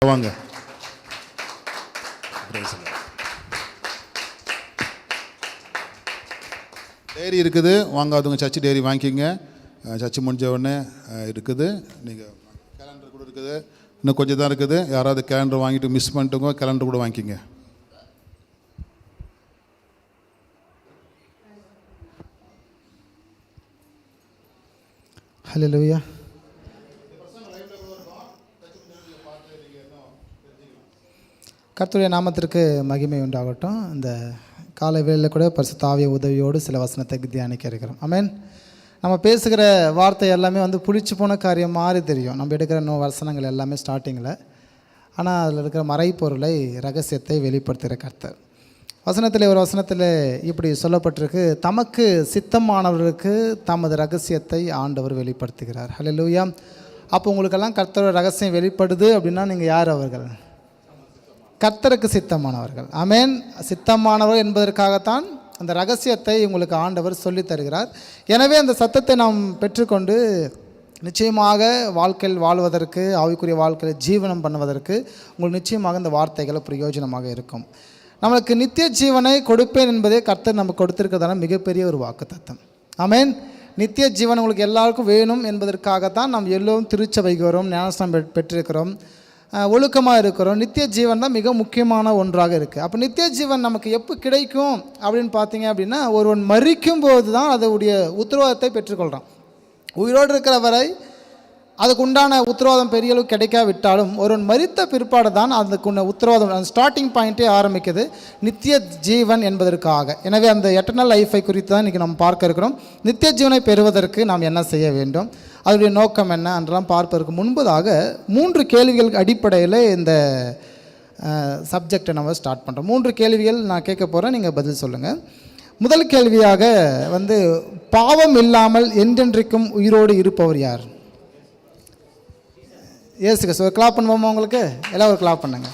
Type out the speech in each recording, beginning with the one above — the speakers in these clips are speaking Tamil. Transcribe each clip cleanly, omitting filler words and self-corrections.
வாங்க. டேரி இருக்குது, வாங்காதவங்க சர்ச்சு டேரி வாங்கிக்கிங்க. சர்ச்சு முடிஞ்ச உடனே இருக்குது. நீங்கள் கேலண்டர் கூட இருக்குது, இன்னும் கொஞ்சம் தான் இருக்குது. யாராவது கேலண்டர் வாங்கிட்டு மிஸ் பண்ணிட்டுங்க, கேலண்டர் கூட வாங்கிக்கிங்க. ஹல்லேலூயா. கர்த்தருடைய நாமத்திற்கு மகிமை உண்டாகட்டும். இந்த காலை வேளையில் கூட பரிசுத்த ஆவிய உதவியோடு சில வசனத்தை தியானிக்க இருக்கிறோம். ஆமென். நம்ம பேசுகிற வார்த்தை எல்லாமே புளிச்சு போன காரியம் மாதிரி தெரியும். நம்ம எடுக்கிற வசனங்கள் எல்லாமே ஸ்டார்டிங்கில். ஆனால் அதில் இருக்கிற மறைப்பொருளை ரகசியத்தை வெளிப்படுத்துகிற கர்த்தர். வசனத்தில் ஒரு வசனத்தில் இப்படி சொல்லப்பட்டிருக்கு, தமக்கு சித்தமானவர்களுக்கு தமது ரகசியத்தை ஆண்டவர் வெளிப்படுத்துகிறார். ஹல்லேலூயா. அப்போ உங்களுக்கெல்லாம் கர்த்தரோட ரகசியம் வெளிப்படுது அப்படின்னா நீங்கள் யார்? அவர்கள் கர்த்தருக்கு சித்தமானவர்கள். ஆமென். சித்தமானவர் என்பதற்காகத்தான் அந்த ரகசியத்தை உங்களுக்கு ஆண்டவர் சொல்லித் தருகிறார். எனவே அந்த சத்தத்தை நாம் பெற்றுக்கொண்டு நிச்சயமாக வாழ்க்கையில் வாழ்வதற்கு, ஆவிக்குரிய வாழ்க்கையில் ஜீவனம் பண்ணுவதற்கு உங்களுக்கு நிச்சயமாக இந்த வார்த்தைகள் பிரயோஜனமாக இருக்கும். நம்மளுக்கு நித்திய ஜீவனை கொடுப்பேன் என்பதே கர்த்தர் நமக்கு கொடுத்திருக்கிறதான மிகப்பெரிய ஒரு வாக்குத்தத்தம். ஆமென். நித்திய ஜீவன் உங்களுக்கு எல்லாருக்கும் வேணும் என்பதற்காகத்தான் நாம் எல்லோரும் திருச்சபைக்கு வரோம், ஞானஸ்நானம் பெற்றிருக்கிறோம், ஒழுக்கமாக இருக்கிறோம். நித்திய ஜீவன் தான் மிக முக்கியமான ஒன்றாக இருக்குது. அப்போ நித்திய ஜீவன் நமக்கு எப்போ கிடைக்கும் அப்படின்னு பார்த்தீங்க அப்படின்னா, ஒருவன் மரிக்கும் போது தான் அதோடைய உத்தரவாதத்தை பெற்றுக்கொள்கிறான். உயிரோடு இருக்கிற வரை அதுக்கு உண்டான உத்தரவாதம் பெரிய அளவு கிடைக்காவிட்டாலும் ஒருவன் மரித்த பிற்பாடு தான் அதுக்குள்ள உத்தரவாதம், அந்த ஸ்டார்டிங் பாயிண்ட்டே ஆரம்பிக்குது நித்திய ஜீவன் என்பதற்காக. எனவே அந்த எட்டர்னல் லைஃபை குறித்து தான் இன்றைக்கி நம்ம பார்க்க இருக்கிறோம். நித்திய ஜீவனை பெறுவதற்கு நாம் என்ன செய்ய வேண்டும், அதனுடைய நோக்கம் என்ன என்றெல்லாம் பார்ப்பதற்கு முன்பதாக 3 கேள்விகளுக்கு அடிப்படையில் இந்த சப்ஜெக்டை நம்ம ஸ்டார்ட் பண்ணுறோம். 3 கேள்விகள் நான் கேட்க போகிறேன், நீங்கள் பதில் சொல்லுங்கள். முதல் கேள்வியாக பாவம் இல்லாமல் என்றென்றைக்கும் உயிரோடு இருப்பவர் யார்? ஏசுங்க. ஸோ கிளாப் பண்ணுவோமா? உங்களுக்கு எல்லாம் ஒரு கிளாப் பண்ணுங்க.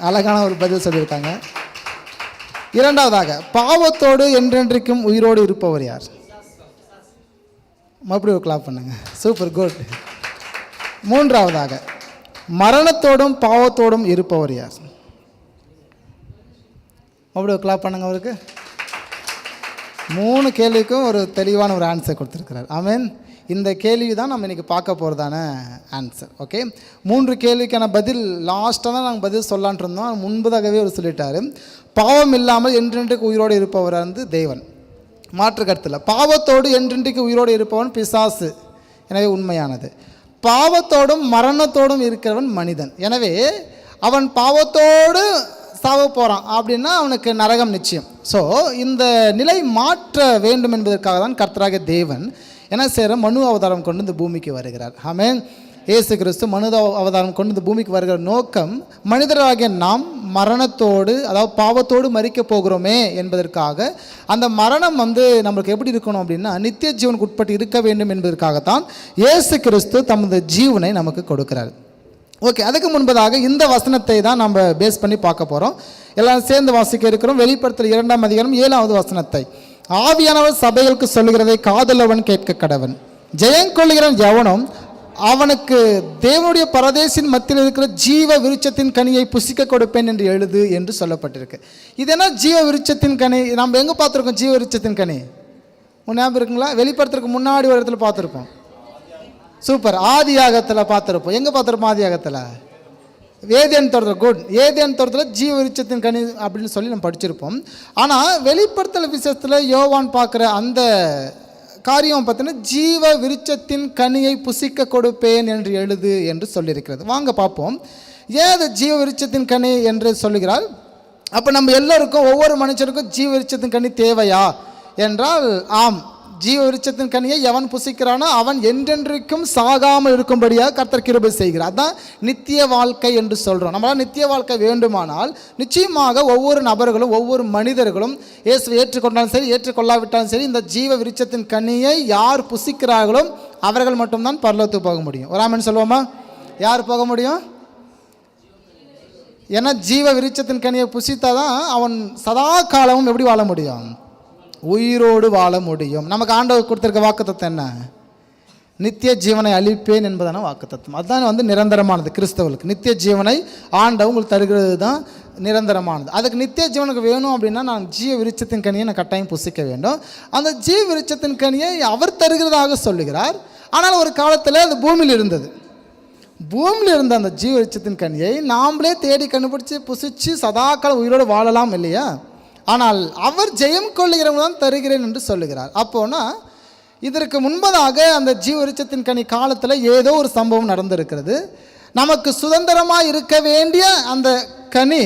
அழகான ஒரு பதில் சொல்லியிருக்காங்க. இரண்டாவதாக, பாவத்தோடு என்றென்றைக்கும் உயிரோடு இருப்பவர் யார்? மறுபடியும் ஒரு கிளாப் பண்ணுங்க. Super, good. மூன்றாவதாக, மரணத்தோடும் பாவத்தோடும் இருப்பவர் யார்? மறுபடியும் கிளாப் பண்ணுங்க. அவருக்கு 3 கேள்விக்கும் ஒரு தெளிவான ஒரு ஆன்சர் கொடுத்துருக்கிறார். ஆமென். இந்த கேள்வி தான் நம்ம இன்றைக்கி பார்க்க போகிறதான ஆன்சர். ஓகே, 3 கேள்விக்கான பதில் லாஸ்ட்டாக தான் நாங்கள் பதில் சொல்லான் இருந்தோம். முன்பதாகவே அவர் சொல்லிட்டார், பாவம் இல்லாமல் என்றென்றைக்கு உயிரோடு இருப்பவர் தேவன், மாற்று கருத்தில். பாவத்தோடு என்றென்றைக்கு உயிரோடு இருப்பவன் பிசாசு, எனவே உண்மையானது. பாவத்தோடும் மரணத்தோடும் இருக்கிறவன் மனிதன். எனவே அவன் பாவத்தோடு சாவ போகிறான் அப்படின்னா அவனுக்கு நரகம் நிச்சயம். ஸோ இந்த நிலை மாற்ற வேண்டும் என்பதற்காக தான் கர்த்தராகிய தேவன் என்ன செய்கிற மனு அவதாரம் கொண்டு இந்த பூமிக்கு வருகிறார். ஆமென். இயேசு கிறிஸ்து மனு அவதாரம் கொண்டு இந்த பூமிக்கு வருகிற நோக்கம், மனிதராகிய நாம் மரணத்தோடு, அதாவது பாவத்தோடு மரிக்க போகிறோமே என்பதற்காக. அந்த மரணம் நம்மளுக்கு எப்படி இருக்கணும் அப்படின்னா நித்திய ஜீவனுக்கு உட்பட்டு இருக்க வேண்டும் என்பதற்காகத்தான் இயேசு கிறிஸ்து தமது ஜீவனை நமக்கு கொடுக்கிறார். ஓகே, அதுக்கு முன்பதாக இந்த வசனத்தை தான் நம்ம பேஸ் பண்ணி பார்க்க போகிறோம். எல்லாரும் சேர்ந்து வாசிக்க இருக்கிறோம். வெளிப்படுத்தல் 2ஆம் அதிகாரம் 7வது வசனத்தை. ஆவியானவர் சபைகளுக்கு சொல்லுகிறதை காதுள்ளவன் கேட்க கடவன். ஜெயங்கொள்ளுகிறவன் எவனும் அவனுக்கு தேவனுடைய பரதேசின் மத்தியில் இருக்கிற ஜீவ விருட்சத்தின் கனியை புசிக்க கொடுப்பேன் என்று எழுது என்று சொல்லப்பட்டிருக்கு. இது என்ன ஜீவ விருட்சத்தின் கனி? நம்ம எங்கே பார்த்துருக்கோம் ஜீவ விருட்சத்தின் கனி? ஞாபகம் இருக்குங்களா? வெளிப்படுத்துறதுக்கு முன்னாடி ஒரு இடத்துல பார்த்துருப்போம். சூப்பர், ஆதியாகத்தில் பார்த்துருப்போம். எங்கே பார்த்துருப்போம்? ஆதியாகத்தில் ஏதேன் தோட்டத்தில். குட். ஏதேன் தோட்டத்தில் ஜீவ விருட்சத்தின் கனி அப்படின்னு சொல்லி நம்ம படிச்சிருப்போம். ஆனால் வெளிப்படுத்தல் விசேஷத்தில் யோவான் பார்க்குற அந்த காரியம் பார்த்தீங்கன்னா ஜீவ விருட்சத்தின் கனியை புசிக்க கொடுப்பேன் என்று எழுது என்று சொல்லியிருக்கிறது. வாங்க பார்ப்போம், ஏன் அது ஜீவ விருட்சத்தின் கனி என்று சொல்லுகிறார். அப்போ நம்ம எல்லோருக்கும், ஒவ்வொரு மனுஷருக்கும் ஜீவ விருட்சத்தின் கனி தேவையா என்றால் ஆம். ஜீவ விருட்சத்தின் கனியை எவன் புசிக்கிறானோ அவன் என்றென்றைக்கும் சாகாமல் இருக்கும்படியாக கர்த்தர் கிருபை செய்கிறார். அதான் நித்திய வாழ்க்கை என்று சொல்கிறோம். நம்மளால் நித்திய வாழ்க்கை வேண்டுமானால் நிச்சயமாக ஒவ்வொரு நபர்களும், ஒவ்வொரு மனிதர்களும் இயேசுவை ஏற்றுக்கொண்டாலும் சரி, ஏற்றுக்கொள்ளாவிட்டாலும் சரி, இந்த ஜீவ விருட்சத்தின் கனியை யார் புசிக்கிறார்களோ அவர்கள் மட்டும்தான் பரலோகத்துக்கு போக முடியும். ஒரு ஆமென் சொல்லுவோமா? யார் போக முடியும்? ஏன்னா ஜீவ விருட்சத்தின் கனியை புசித்தாதான் அவன் சதா காலமும் எப்படி வாழ முடியும்? உயிரோடு வாழ முடியும். நமக்கு ஆண்டவர் கொடுத்திருக்க வாக்குத்தத்தம் என்ன? நித்திய ஜீவனை அளிப்பேன் என்பதான வாக்குத்தத்தம். அதுதான் வந்து நிரந்தரமானது. கிறிஸ்தவர்களுக்கு நித்திய ஜீவனை ஆண்டவர் உங்களுக்கு தருகிறது தான் நிரந்தரமானது. அதுக்கு நித்திய ஜீவனுக்கு வேணும் அப்படின்னா நான் ஜீவ விருட்சத்தின் கனியை நான் கட்டாயம் புசிக்க வேண்டும். அந்த ஜீவ விருட்சத்தின் கனியை அவர் தருகிறதாக சொல்லுகிறார். ஆனால் ஒரு காலத்தில் அது பூமியில் இருந்தது. பூமியில் இருந்த அந்த ஜீவ விருட்சத்தின் கனியை நாம்ளே தேடி கண்டுபிடிச்சி புசித்து சதாக்கால உயிரோடு வாழலாம் இல்லையா? ஆனால் அவர் ஜெயம் கொள்ளுகிறவங்க தான் தருகிறேன் என்று சொல்லுகிறார். அப்போனா இதற்கு முன்பதாக அந்த ஜீவ விருட்சத்தின் கனி காலத்தில் ஏதோ ஒரு சம்பவம் நடந்திருக்கிறது. நமக்கு சுதந்திரமாக இருக்க வேண்டிய அந்த கனி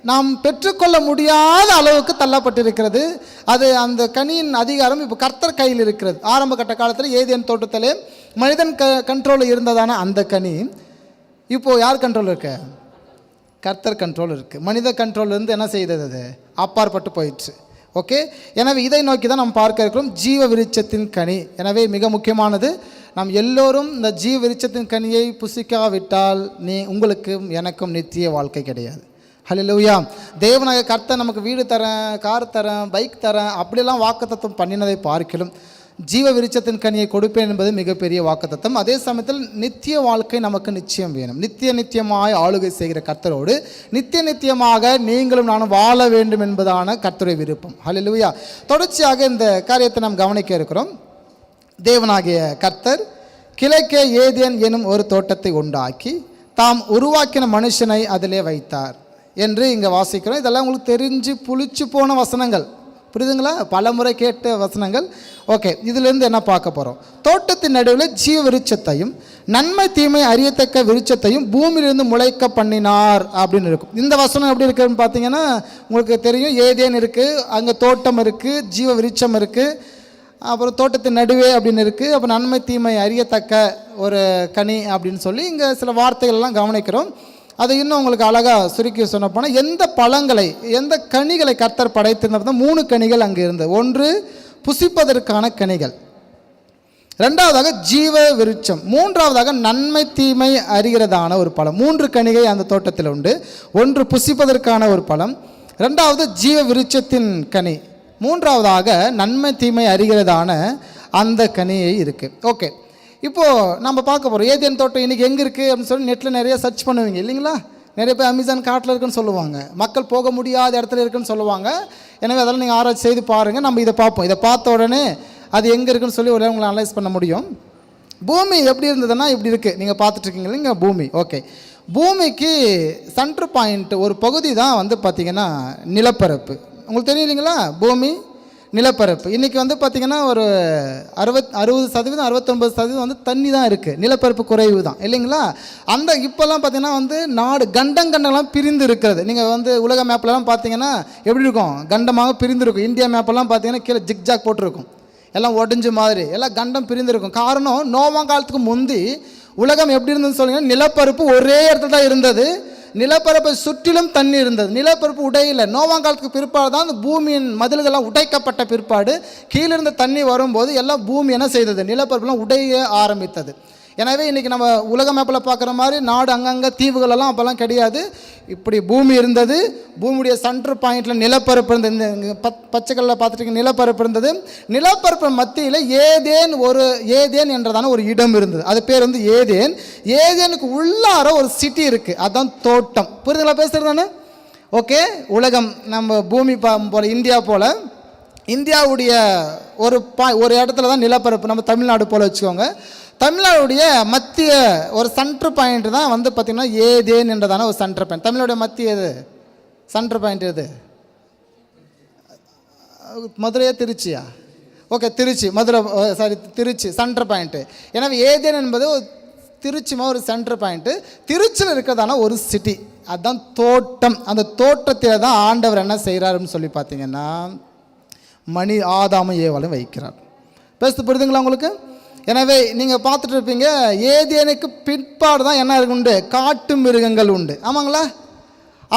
நாம் பெற்றுக்கொள்ள முடியாத அளவுக்கு தள்ளப்பட்டிருக்கிறது. அது அந்த கனியின் அதிகாரம் இப்போ கர்த்தர் கையில் இருக்கிறது. ஆரம்ப கட்ட காலத்தில் ஏதேன் தோட்டத்திலே மனிதன் கண்ட்ரோலில் இருந்ததான அந்த கனி இப்போது யார் கண்ட்ரோல் இருக்க? கர்த்தர் கண்ட்ரோல் இருக்குது. மனித கண்ட்ரோல் இருந்து என்ன செய்தது? அது அப்பாற்பட்டு போயிடுச்சு. ஓகே, எனவே இதை நோக்கி தான் நாம் பார்க்க இருக்கிறோம், ஜீவ விருட்சத்தின் கனி. எனவே மிக முக்கியமானது, நாம் எல்லோரும் இந்த ஜீவ விருட்சத்தின் கனியை புசிக்காவிட்டால் உங்களுக்கும் எனக்கும் நித்திய வாழ்க்கை கிடையாது. ஹல்லேலூயா. தேவனாய கர்த்தர் நமக்கு வீடு தரேன், கார் தரேன், பைக் தரேன் அப்படியெல்லாம் வாக்குத்தத்தம் பண்ணினதை பார்க்கிலும் ஜீவ விருட்சத்தின் கனியை கொடுப்பேன் என்பது மிகப்பெரிய வாக்குத்தத்தம். அதே சமயத்தில் நித்திய வாழ்க்கை நமக்கு நிச்சயம் வேணும். நித்தியமாய் ஆளுகை செய்கிற கர்த்தரோடு நித்தியமாக நீங்களும் நானும் வாழ வேண்டும் என்பதான கர்த்தருடைய விருப்பம். ஹல்லேலூயா. தொடர்ச்சியாக இந்த காரியத்தை நாம் கவனிக்க இருக்கிறோம். தேவனாகிய கர்த்தர் கிழக்கே ஏதேன் எனும் ஒரு தோட்டத்தை உண்டாக்கி தாம் உருவாக்கின மனுஷனை அதிலே வைத்தார் என்று இங்கே வாசிக்கிறோம். இதெல்லாம் உங்களுக்கு தெரிஞ்சு புளிச்சு போன வசனங்கள், புரியுதுங்களா? பல முறை கேட்ட வசனங்கள். ஓகே, இதிலிருந்து என்ன பார்க்க போகிறோம்? தோட்டத்தின் நடுவில் ஜீவ விருட்சத்தையும் நன்மை தீமை அறியத்தக்க விருட்சத்தையும் பூமியிலிருந்து முளைக்க பண்ணினார் அப்படின்னு இருக்கும். இந்த வசனம் எப்படி இருக்குன்னு பார்த்தீங்கன்னா உங்களுக்கு தெரியும். ஏதேன் இருக்குது, அங்கே தோட்டம் இருக்குது, ஜீவ விருட்சம் இருக்குது, அப்புறம் தோட்டத்தின் நடுவே அப்படின்னு இருக்குது, அப்புறம் நன்மை தீமை அறியத்தக்க ஒரு கனி அப்படின்னு சொல்லி இங்கே சில வார்த்தைகள்லாம் கவனிக்கிறோம். அது இன்னும் உங்களுக்கு அழகாக சுருக்கி சொன்ன போனால், எந்த பழங்களை எந்த கனிகளை கர்த்தர் படைத்திருந்தப்போ 3 கனிகள் அங்கே இருந்தது. ஒன்று புசிப்பதற்கான கனிகள், ரெண்டாவதாக ஜீவ விருட்சம், மூன்றாவதாக நன்மை தீமை அறிகிறதான ஒரு பழம். 3 கனிகள் அந்த தோட்டத்தில் உண்டு. ஒன்று புசிப்பதற்கான ஒரு பழம், ரெண்டாவது ஜீவ விருட்சத்தின் கனி, மூன்றாவதாக நன்மை தீமை அறிகிறதான அந்த கனியை இருக்குது. ஓகே, இப்போது நம்ம பார்க்க போகிறோம் ஏதேன் தோட்டம் இன்றைக்கி எங்கே இருக்குது அப்படின்னு சொல்லி நெட்டில் நிறைய சர்ச் பண்ணுவீங்க இல்லைங்களா? நிறைய பேர் அமேசான் காட்டில் இருக்குன்னு சொல்லுவாங்க, மக்கள் போக முடியாத இடத்துல இருக்குன்னு சொல்லுவாங்க. எனவே அதெல்லாம் நீங்கள் ஆராய்ச்சி செய்து பாருங்கள். நம்ம இதை பார்ப்போம். இதை பார்த்த உடனே அது எங்கே இருக்குன்னு சொல்லி ஒரு உங்களை அனலைஸ் பண்ண முடியும். பூமி எப்படி இருந்ததுன்னா இப்படி இருக்குது, நீங்கள் பார்த்துட்ருக்கீங்க இல்லைங்க பூமி. ஓகே, பூமிக்கு சென்ட்ரு பாயிண்ட் ஒரு பகுதி தான் வந்து பார்த்திங்கன்னா நிலப்பரப்பு. உங்களுக்கு தெரியும் இல்லைங்களா? பூமி நிலப்பரப்பு. இன்றைக்கி வந்து பார்த்திங்கன்னா ஒரு 60% 69% வந்து தண்ணி தான் இருக்குது, நிலப்பரப்பு குறைவு தான் இல்லைங்களா? அந்த இப்போல்லாம் பார்த்திங்கன்னா வந்து நாடு கண்டங்கண்டெல்லாம் பிரிந்து இருக்கிறது. நீங்கள் வந்து உலக மேப்லலாம் பார்த்திங்கன்னா எப்படி இருக்கும்? கண்டமாக பிரிந்து இருக்கும். இந்தியா மேப்பெல்லாம் பார்த்திங்கன்னா கீழே ஜிக்ஜாக் போட்டிருக்கும், எல்லாம் உடஞ்ச மாதிரி, எல்லாம் கண்டம் பிரிந்திருக்கும். காரணம், நோவாங் காலத்துக்கு முந்தி உலகம் எப்படி இருந்ததுன்னு சொல்லுங்கள், நிலப்பரப்பு ஒரே இடத்துல தான் இருந்தது, நிலப்பரப்பை சுற்றிலும் தண்ணி இருந்தது, நிலப்பரப்பு உடையில. நோவாங்காலத்துக்கு பிற்பாடு தான் அந்த பூமியின் மதில்கள்லாம் உடைக்கப்பட்ட பிற்பாடு கீழிருந்த தண்ணி வரும்போது எல்லாம் பூமி என்ன செய்தது? நிலப்பரப்புலாம் உடைய ஆரம்பித்தது. எனவே இன்றைக்கி நம்ம உலக மேப்பில் பார்க்குற மாதிரி நாடு அங்கங்கே தீவுகளெல்லாம் அப்போல்லாம் கிடையாது. இப்படி பூமி இருந்தது, பூமியுடைய சென்டர் பாயிண்டில் நிலப்பரப்பு இருந்தது. இந்த பச்சைக்கல்லில் பார்த்துட்டு நிலப்பரப்பு இருந்தது. நிலப்பரப்பு மத்தியில் ஏதேன் என்றதான ஒரு இடம் இருந்தது. அது பேர் வந்து ஏதேன். ஏதேனுக்கு உள்ளார ஒரு சிட்டி இருக்குது, அதுதான் தோட்டம். புரியுதுங்களா பேசுகிறது தானே? ஓகே, உலகம் நம்ம பூமி போல் இந்தியா போல், இந்தியாவுடைய ஒரு இடத்துல தான் நிலப்பரப்பு. நம்ம தமிழ்நாடு போல் வச்சுக்கோங்க. தமிழ்நாடுடைய மத்திய ஒரு சென்ட்ரு பாயிண்ட் தான் வந்து பார்த்திங்கன்னா ஏதேன் என்றதான ஒரு சென்ட்ரு பாயிண்ட். தமிழ்நாடுடைய மத்திய எது சென்ட்ரு பாயிண்ட் எது? மதுரையா திருச்சியா? Okay, Trichy. Trichy centre point. எனவே ஏதேன் என்பது திருச்சிமா ஒரு சென்ட்ரு பாயிண்ட்டு. திருச்சியில் இருக்கிறதான ஒரு சிட்டி, அதுதான் தோட்டம். அந்த தோட்டத்தில் தான் ஆண்டவர் என்ன செய்கிறாருன்னு சொல்லி பார்த்தீங்கன்னா ஆதாமும் ஏவாளும் வைக்கிறார். பேசுது புரியுதுங்களா உங்களுக்கு? எனவே நீங்கள் பார்த்துட்டு இருப்பீங்க, ஏதேனுக்கு பிற்பாடு தான் என்ன உண்டு? காட்டு மிருகங்கள் உண்டு. ஆமாங்களா?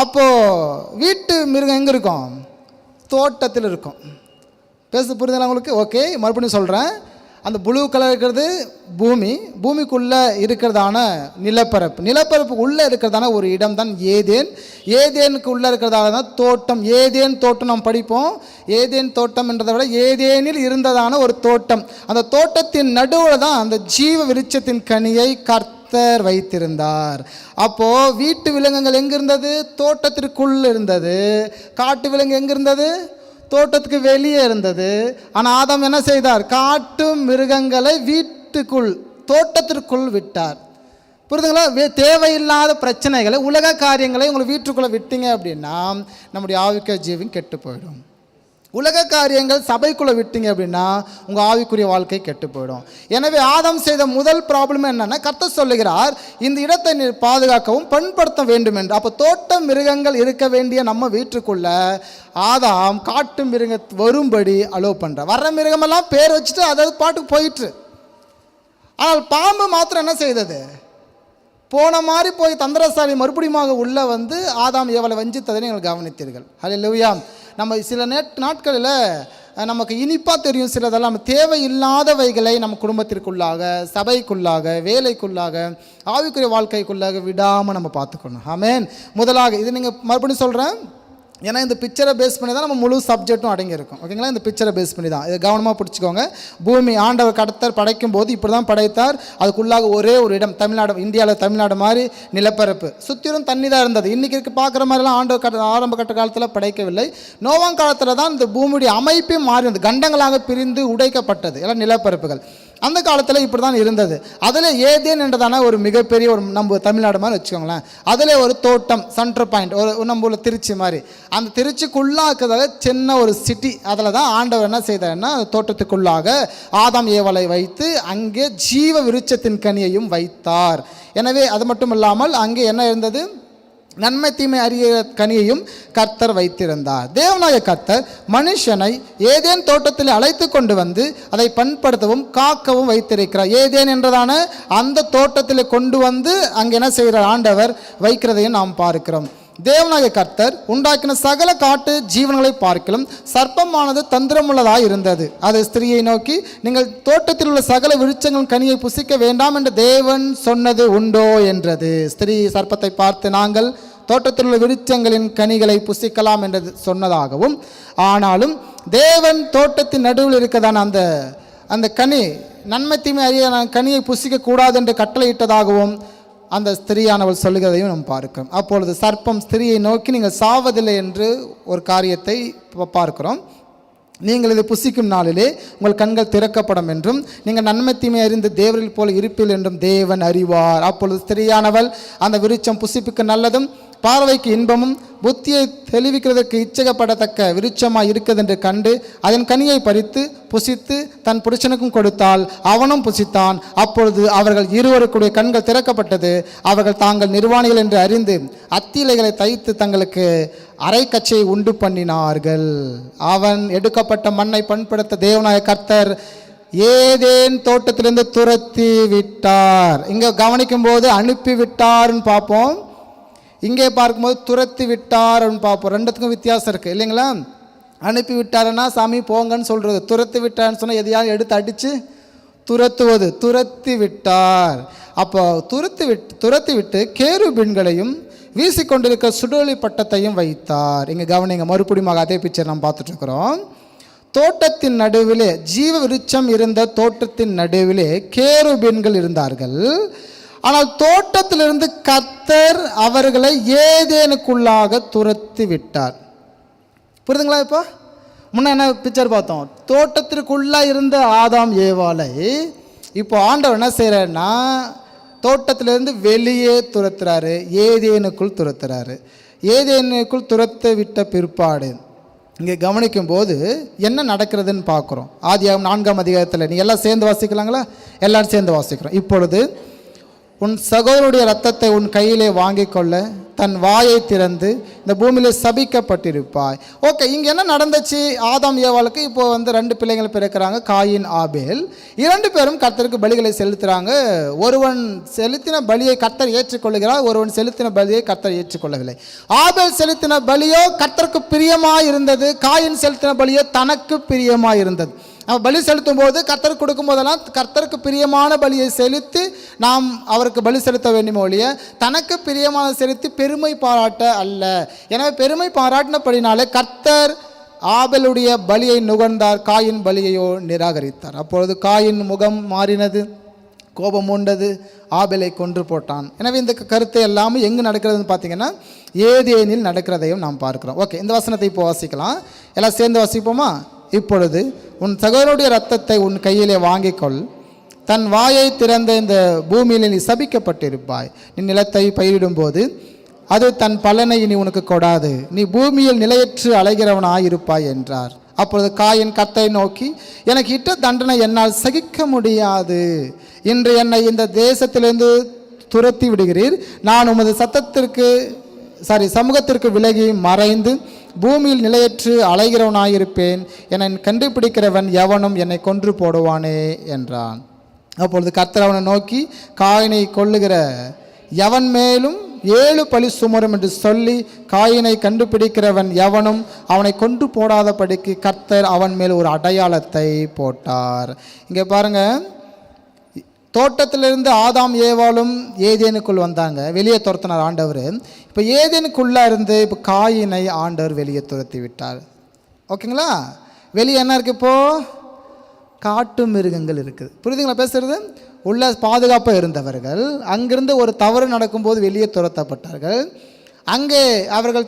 அப்போது வீட்டு மிருகம் எங்கே இருக்கும்? தோட்டத்தில் இருக்கும். பேச புரியுதுங்களா உங்களுக்கு? ஓகே, மறுபடியும் சொல்கிறேன். அந்த ப்ளூ கலர் இருக்கிறது பூமி, பூமிக்குள்ளே இருக்கிறதான நிலப்பரப்பு, நிலப்பரப்பு உள்ளே இருக்கிறதான ஒரு இடம் தான் ஏதேன். ஏதேனுக்கு உள்ளே இருக்கிறதால தான் தோட்டம். ஏதேன் தோட்டம் நாம் படிப்போம். ஏதேன் தோட்டம் என்றதை விட ஏதேனில் இருந்ததான ஒரு தோட்டம். அந்த தோட்டத்தின் நடுவில் தான் அந்த ஜீவ விருட்சத்தின் கனியை கர்த்தர் வைத்திருந்தார். அப்போது வீட்டு விலங்குகள் எங்கே இருந்தது? தோட்டத்திற்குள் இருந்தது. காட்டு விலங்கு எங்கே இருந்தது? தோட்டத்துக்கு வெளியே இருந்தது. ஆனால் ஆதாம் என்ன செய்தார்? காட்டு மிருகங்களை வீட்டுக்குள், தோட்டத்திற்குள் விட்டார். புரியுதுங்களா? தேவையில்லாத பிரச்சனைகளை, உலக காரியங்களை உங்களை வீட்டுக்குள்ளே விட்டீங்க அப்படின்னா நம்முடைய ஆவிக்குரிய ஜீவன் கெட்டு போயிடும். உலக காரியங்கள் சபைக்குள்ளே விட்டீங்க அப்படின்னா உங்கள் ஆவிக்குரிய வாழ்க்கை கெட்டு போயிடும். எனவே ஆதாம் செய்த முதல் ப்ராப்ளம் என்னென்னா, கர்த்தர் சொல்லுகிறார் இந்த இடத்தை நீர் பாதுகாக்கவும் பண்படுத்த வேண்டும் என்று. அப்போ தோட்ட மிருகங்கள் இருக்க வேண்டிய நம்ம வீட்டுக்குள்ள ஆதாம் காட்டு மிருக வரும்படி அலோவ் பண்ணுறார். வர்ற மிருகமெல்லாம் பேர் வச்சுட்டு அதாவது பாட்டுக்கு போயிட்டு. ஆனால் பாம்பு மாத்திரம் என்ன செய்தது? போன மாதிரி போய் தந்திரசாலி மறுபடியும் உள்ளே வந்து ஆதாம் ஏவலை வஞ்சித்ததை நீங்கள் கவனித்தீர்கள். ஹல்லேலூயா. நம்ம சில நாட்களில் நமக்கு இனிப்பாக தெரியும் சிலதெல்லாம். நம்ம தேவையில்லாதவைகளை நம்ம குடும்பத்திற்குள்ளாக, சபைக்குள்ளாக, வேலைக்குள்ளாக, ஆவிக்குரிய வாழ்க்கைக்குள்ளாக விடாமல் நம்ம பார்த்துக்கணும். ஆமென். முதலாக இது நீங்கள் மறுபடியும் சொல்கிறேன், ஏன்னா இந்த பிக்சரை பேஸ் பண்ணி தான் நம்ம முழு சப்ஜெக்டும் அடங்கியிருக்கும். ஓகேங்களா? இந்த பிக்சரை பேஸ் பண்ணி தான். இதை கவனமாக பிடிச்சிக்கோங்க. பூமி ஆண்டவர் கர்த்தர் படைக்கும் போது இப்படி தான் படைத்தார். அதுக்குள்ளாக ஒரே ஒரு இடம், தமிழ்நாடு, இந்தியாவில் தமிழ்நாடு மாதிரி நிலப்பரப்பு, சுற்றிலும் தண்ணி தான் இருந்தது. இன்றைக்கி பார்க்குற மாதிரிலாம் ஆண்டவர் ஆரம்ப கட்ட காலத்தில் படைக்கவில்லை. நோவாங் காலத்தில் தான் இந்த பூமியுடைய அமைப்பே மாறி இருந்தது. கண்டங்களாக பிரிந்து உடைக்கப்பட்டது எல்லாம் நிலப்பரப்புகள். அந்த காலத்தில் இப்படி தான் இருந்தது. அதில் ஏதேன் என்றதான ஒரு மிகப்பெரிய ஒரு நம்ம தமிழ்நாடு மாதிரி வச்சுக்கோங்களேன். அதில் ஒரு தோட்டம், சென்டர் பாயிண்ட், ஒரு நம்ம உள்ள திருச்சி மாதிரி, அந்த திருச்சிக்குள்ளாக்குறதாக சின்ன ஒரு சிட்டி. அதில் தான் ஆண்டவர் என்ன செய்தார்னா தோட்டத்துக்குள்ளாக ஆதாம் ஏவலை வைத்து அங்கே ஜீவ விருட்சத்தின் கனியையும் வைத்தார். எனவே அது மட்டும் இல்லாமல் அங்கே என்ன இருந்தது? நன்மை தீமை அறிய கனியையும் கர்த்தர் வைத்திருந்தார். தேவனாய கர்த்தர் மனுஷனை ஏதேன் தோட்டத்தில் அழைத்து கொண்டு வந்து அதை பண்படுத்தவும் காக்கவும் வைத்திருக்கிறார். ஏதேன் என்றதான அந்த தோட்டத்தில் கொண்டு வந்து அங்கே என்ன செய்கிறார்? ஆண்டவர் வைக்கிறதையும் நாம் பார்க்கிறோம். தேவனாய கர்த்தர் உண்டாக்கின சகல காட்டு ஜீவன்களை பார்க்கலும் சர்ப்பமானது தந்திரமுள்ளதாக இருந்தது. அது ஸ்திரீயை நோக்கி, நீங்கள் தோட்டத்தில் உள்ள சகல விருட்சங்களின் கனியை புசிக்க வேண்டாம் என்று தேவன் சொன்னது உண்டோ என்றது. ஸ்திரீ சர்ப்பத்தை பார்த்து, நாங்கள் தோட்டத்தில் உள்ள விருட்சங்களின் கனிகளை புசிக்கலாம் என்று சொன்னதாகவும், ஆனாலும் தேவன் தோட்டத்தின் நடுவில் இருக்கதான அந்த கனி, நன்மை தீமை அறிய கனியை புசிக்க கூடாது என்று கட்டளையிட்டதாகவும் அந்த ஸ்திரீயானவள் சொல்லுகிறதையும் நாம் பார்க்கிறோம். அப்பொழுது சர்ப்பம் ஸ்திரீயை நோக்கி, நீங்கள் சாவதில்லை என்று ஒரு காரியத்தை பார்க்கிறோம். நீங்கள் இதை புசிக்கும் நாளிலே உங்கள் கண்கள் திறக்கப்படும் என்றும் நீங்கள் நன்மை தீமை அறிந்து தேவரில் போல இருப்பீர்கள் என்றும் தேவன் அறிவார். அப்பொழுது ஸ்திரீயானவள் அந்த விருட்சம் புசிப்புக்கு நல்லதும் பார்வைக்கு இன்பமும் புத்தியை தெளிவிக்கிறதுக்கு இச்சகப்படத்தக்க விருட்சமாக இருக்குது என்று கண்டு அதன் கனியை பறித்து புசித்து தன் புருஷனுக்கும் கொடுத்தால் அவனும் புசித்தான். அப்பொழுது அவர்கள் இருவருக்குடைய கண்கள் திறக்கப்பட்டது. அவர்கள் தாங்கள் நிர்வாணிகள் என்று அறிந்து அத்திலைகளை தைத்து தங்களுக்கு அரைக்கச்சையை உண்டு பண்ணினார்கள். அவன் எடுக்கப்பட்ட மண்ணை பண்படுத்த தேவனாய கர்த்தர் ஏதேன் தோட்டத்திலிருந்து துரத்தி விட்டார். இங்கே கவனிக்கும் போது அனுப்பி விட்டார்னு பார்ப்போம், இங்கே பார்க்கும்போது துரத்தி விட்டார்னு பார்ப்போம். ரெண்டுத்துக்கும் வித்தியாசம் இருக்குது இல்லைங்களா? அனுப்பி விட்டாருன்னா சாமி போங்கன்னு சொல்கிறது. துரத்தி விட்டார்னு சொன்னால் எதையாவது எடுத்து அடித்து துரத்துவது. துரத்தி விட்டார். அப்போ துரத்தி விட்டு கேருபீன்களையும் வீசிக்கொண்டிருக்க சுடொளி பட்டத்தையும் வைத்தார். இங்கே கவனிங்க, மறுபடியும் அதே பிக்சர் நாம் பார்த்துட்ருக்குறோம். தோட்டத்தின் நடுவிலே, ஜீவ விருட்சம் இருந்த தோட்டத்தின் நடுவிலே கேருபீன்கள் இருந்தார்கள். ஆனால் தோட்டத்திலிருந்து கர்த்தர் அவர்களை ஏதேனுக்குள்ளாக துரத்தி விட்டார். புரியுதுங்களா? இப்போ முன்ன என்ன பிக்சர் பார்த்தோம்? தோட்டத்திற்குள்ளே இருந்த ஆதாம் ஏவாளை இப்போ ஆண்டவர் என்ன செய்கிறாருன்னா தோட்டத்திலிருந்து வெளியே துரத்துறாரு, ஏதேனுக்குள் துரத்துறாரு. ஏதேனுக்குள் துரத்த விட்ட பிற்பாடு இங்கே கவனிக்கும் போது என்ன நடக்கிறதுன்னு பார்க்குறோம். ஆதியாகமம் 4ஆம் அதிகாரத்தில் நீ எல்லாம் சேர்ந்து வாசிக்கலாங்களா? எல்லாரும் சேர்ந்து வாசிக்கிறோம். இப்பொழுது உன் சகோதரனுடைய இரத்தத்தை உன் கையிலே வாங்கி கொள்ள தன் வாயை திறந்து இந்த பூமியிலே சபிக்கப்பட்டிருப்பாய். ஓகே, இங்கே என்ன நடந்துச்சு? ஆதாம் ஏவாளுக்கு இப்போ 2 பிள்ளைகள் பிறக்கிறாங்க, காயின் ஆபேல். 2 பேரும் கர்த்தருக்கு பலிகளை செலுத்துகிறாங்க. ஒருவன் செலுத்தின பலியை கர்த்தர் ஏற்றுக்கொள்கிறார், ஒருவன் செலுத்தின பலியை கர்த்தர் ஏற்றுக்கொள்ளவில்லை. ஆபேல் செலுத்தின பலியோ கர்த்தருக்கு பிரியமாக இருந்தது, காயின் செலுத்தின பலியோ தனக்கு பிரியமாக இருந்தது. நம்ம பலி செலுத்தும் போது கர்த்தருக்கு கொடுக்கும் போதெல்லாம் கர்த்தருக்கு பிரியமான பலியை செலுத்தி நாம் அவருக்கு பலி செலுத்த வேண்டுமே ஒழிய தனக்கு பிரியமான செலுத்தி பெருமை பாராட்ட அல்ல. எனவே பெருமை பாராட்டினபடினாலே கர்த்தர் ஆபேலுடைய பலியை நுகர்ந்தார், காயின் பலியையோ நிராகரித்தார். அப்பொழுது காயின் முகம் மாறினது, கோபம் உண்டது, ஆபேலை கொன்று போட்டான். எனவே இந்த கருத்து எல்லாமே எங்கு நடக்கிறதுன்னு பார்த்தீங்கன்னா ஏதேனில் நடக்கிறதையும் நாம் பார்க்கிறோம். ஓகே, இந்த வசனத்தை இப்போ வாசிக்கலாம். எல்லாம் சேர்ந்து வாசிப்போமா? இப்பொழுது உன் சகோதரனுடைய இரத்தத்தை உன் கையிலே வாங்கிக்கொள், தன் வாயை திறந்த இந்த பூமியில் நீ சபிக்கப்பட்டிருப்பாய். நீ நிலத்தை பயிரிடும்போது அது தன் பலனை இனி உனக்கு கொடாது, நீ பூமியில் நிலையற்று அலைகிறவனாயிருப்பாய் என்றார். அப்பொழுது காயின் கர்த்தரை நோக்கி, எனக்கு இட்ட தண்டனை என்னால் சகிக்க முடியாது, இன்று என்னை இந்த தேசத்திலிருந்து துரத்தி விடுகிறீர், நான் உமது சமூகத்திற்கு விலகி மறைந்து பூமியில் நிலையற்று அலைகிறவனாயிருப்பேன், என்னை கண்டுபிடிக்கிறவன் எவனும் என்னை கொன்று போடுவானே என்றான். அப்பொழுது கர்த்தர் அவனை நோக்கி, காயினை கொல்லுகிற எவன் மேலும் 7 பழி சுமரும் என்று சொல்லி காயினை கண்டுபிடிக்கிறவன் எவனும் அவனை கொன்று போடாதபடிக்கு கர்த்தர் அவன் மேல் ஒரு அடையாளத்தை போட்டார். இங்கே பாருங்க, தோட்டத்திலிருந்து ஆதாம் ஏவாளும் ஏதேனுக்குள் வந்தாங்க, வெளியே துரத்தினார் ஆண்டவர். இப்போ ஏதேனுக்குள்ளே இருந்து இப்போ காயினை ஆண்டவர் வெளியே துரத்தி விட்டார். ஓகேங்களா? வெளியே என்ன இருக்குது? இப்போது காட்டு மிருகங்கள் இருக்குது. புரியுதுங்களா பேசுகிறது? உள்ள பாதுகாப்பாக இருந்தவர்கள் அங்கிருந்து ஒரு தவறு நடக்கும்போது வெளியே துரத்தப்பட்டார்கள். அங்கே அவர்கள்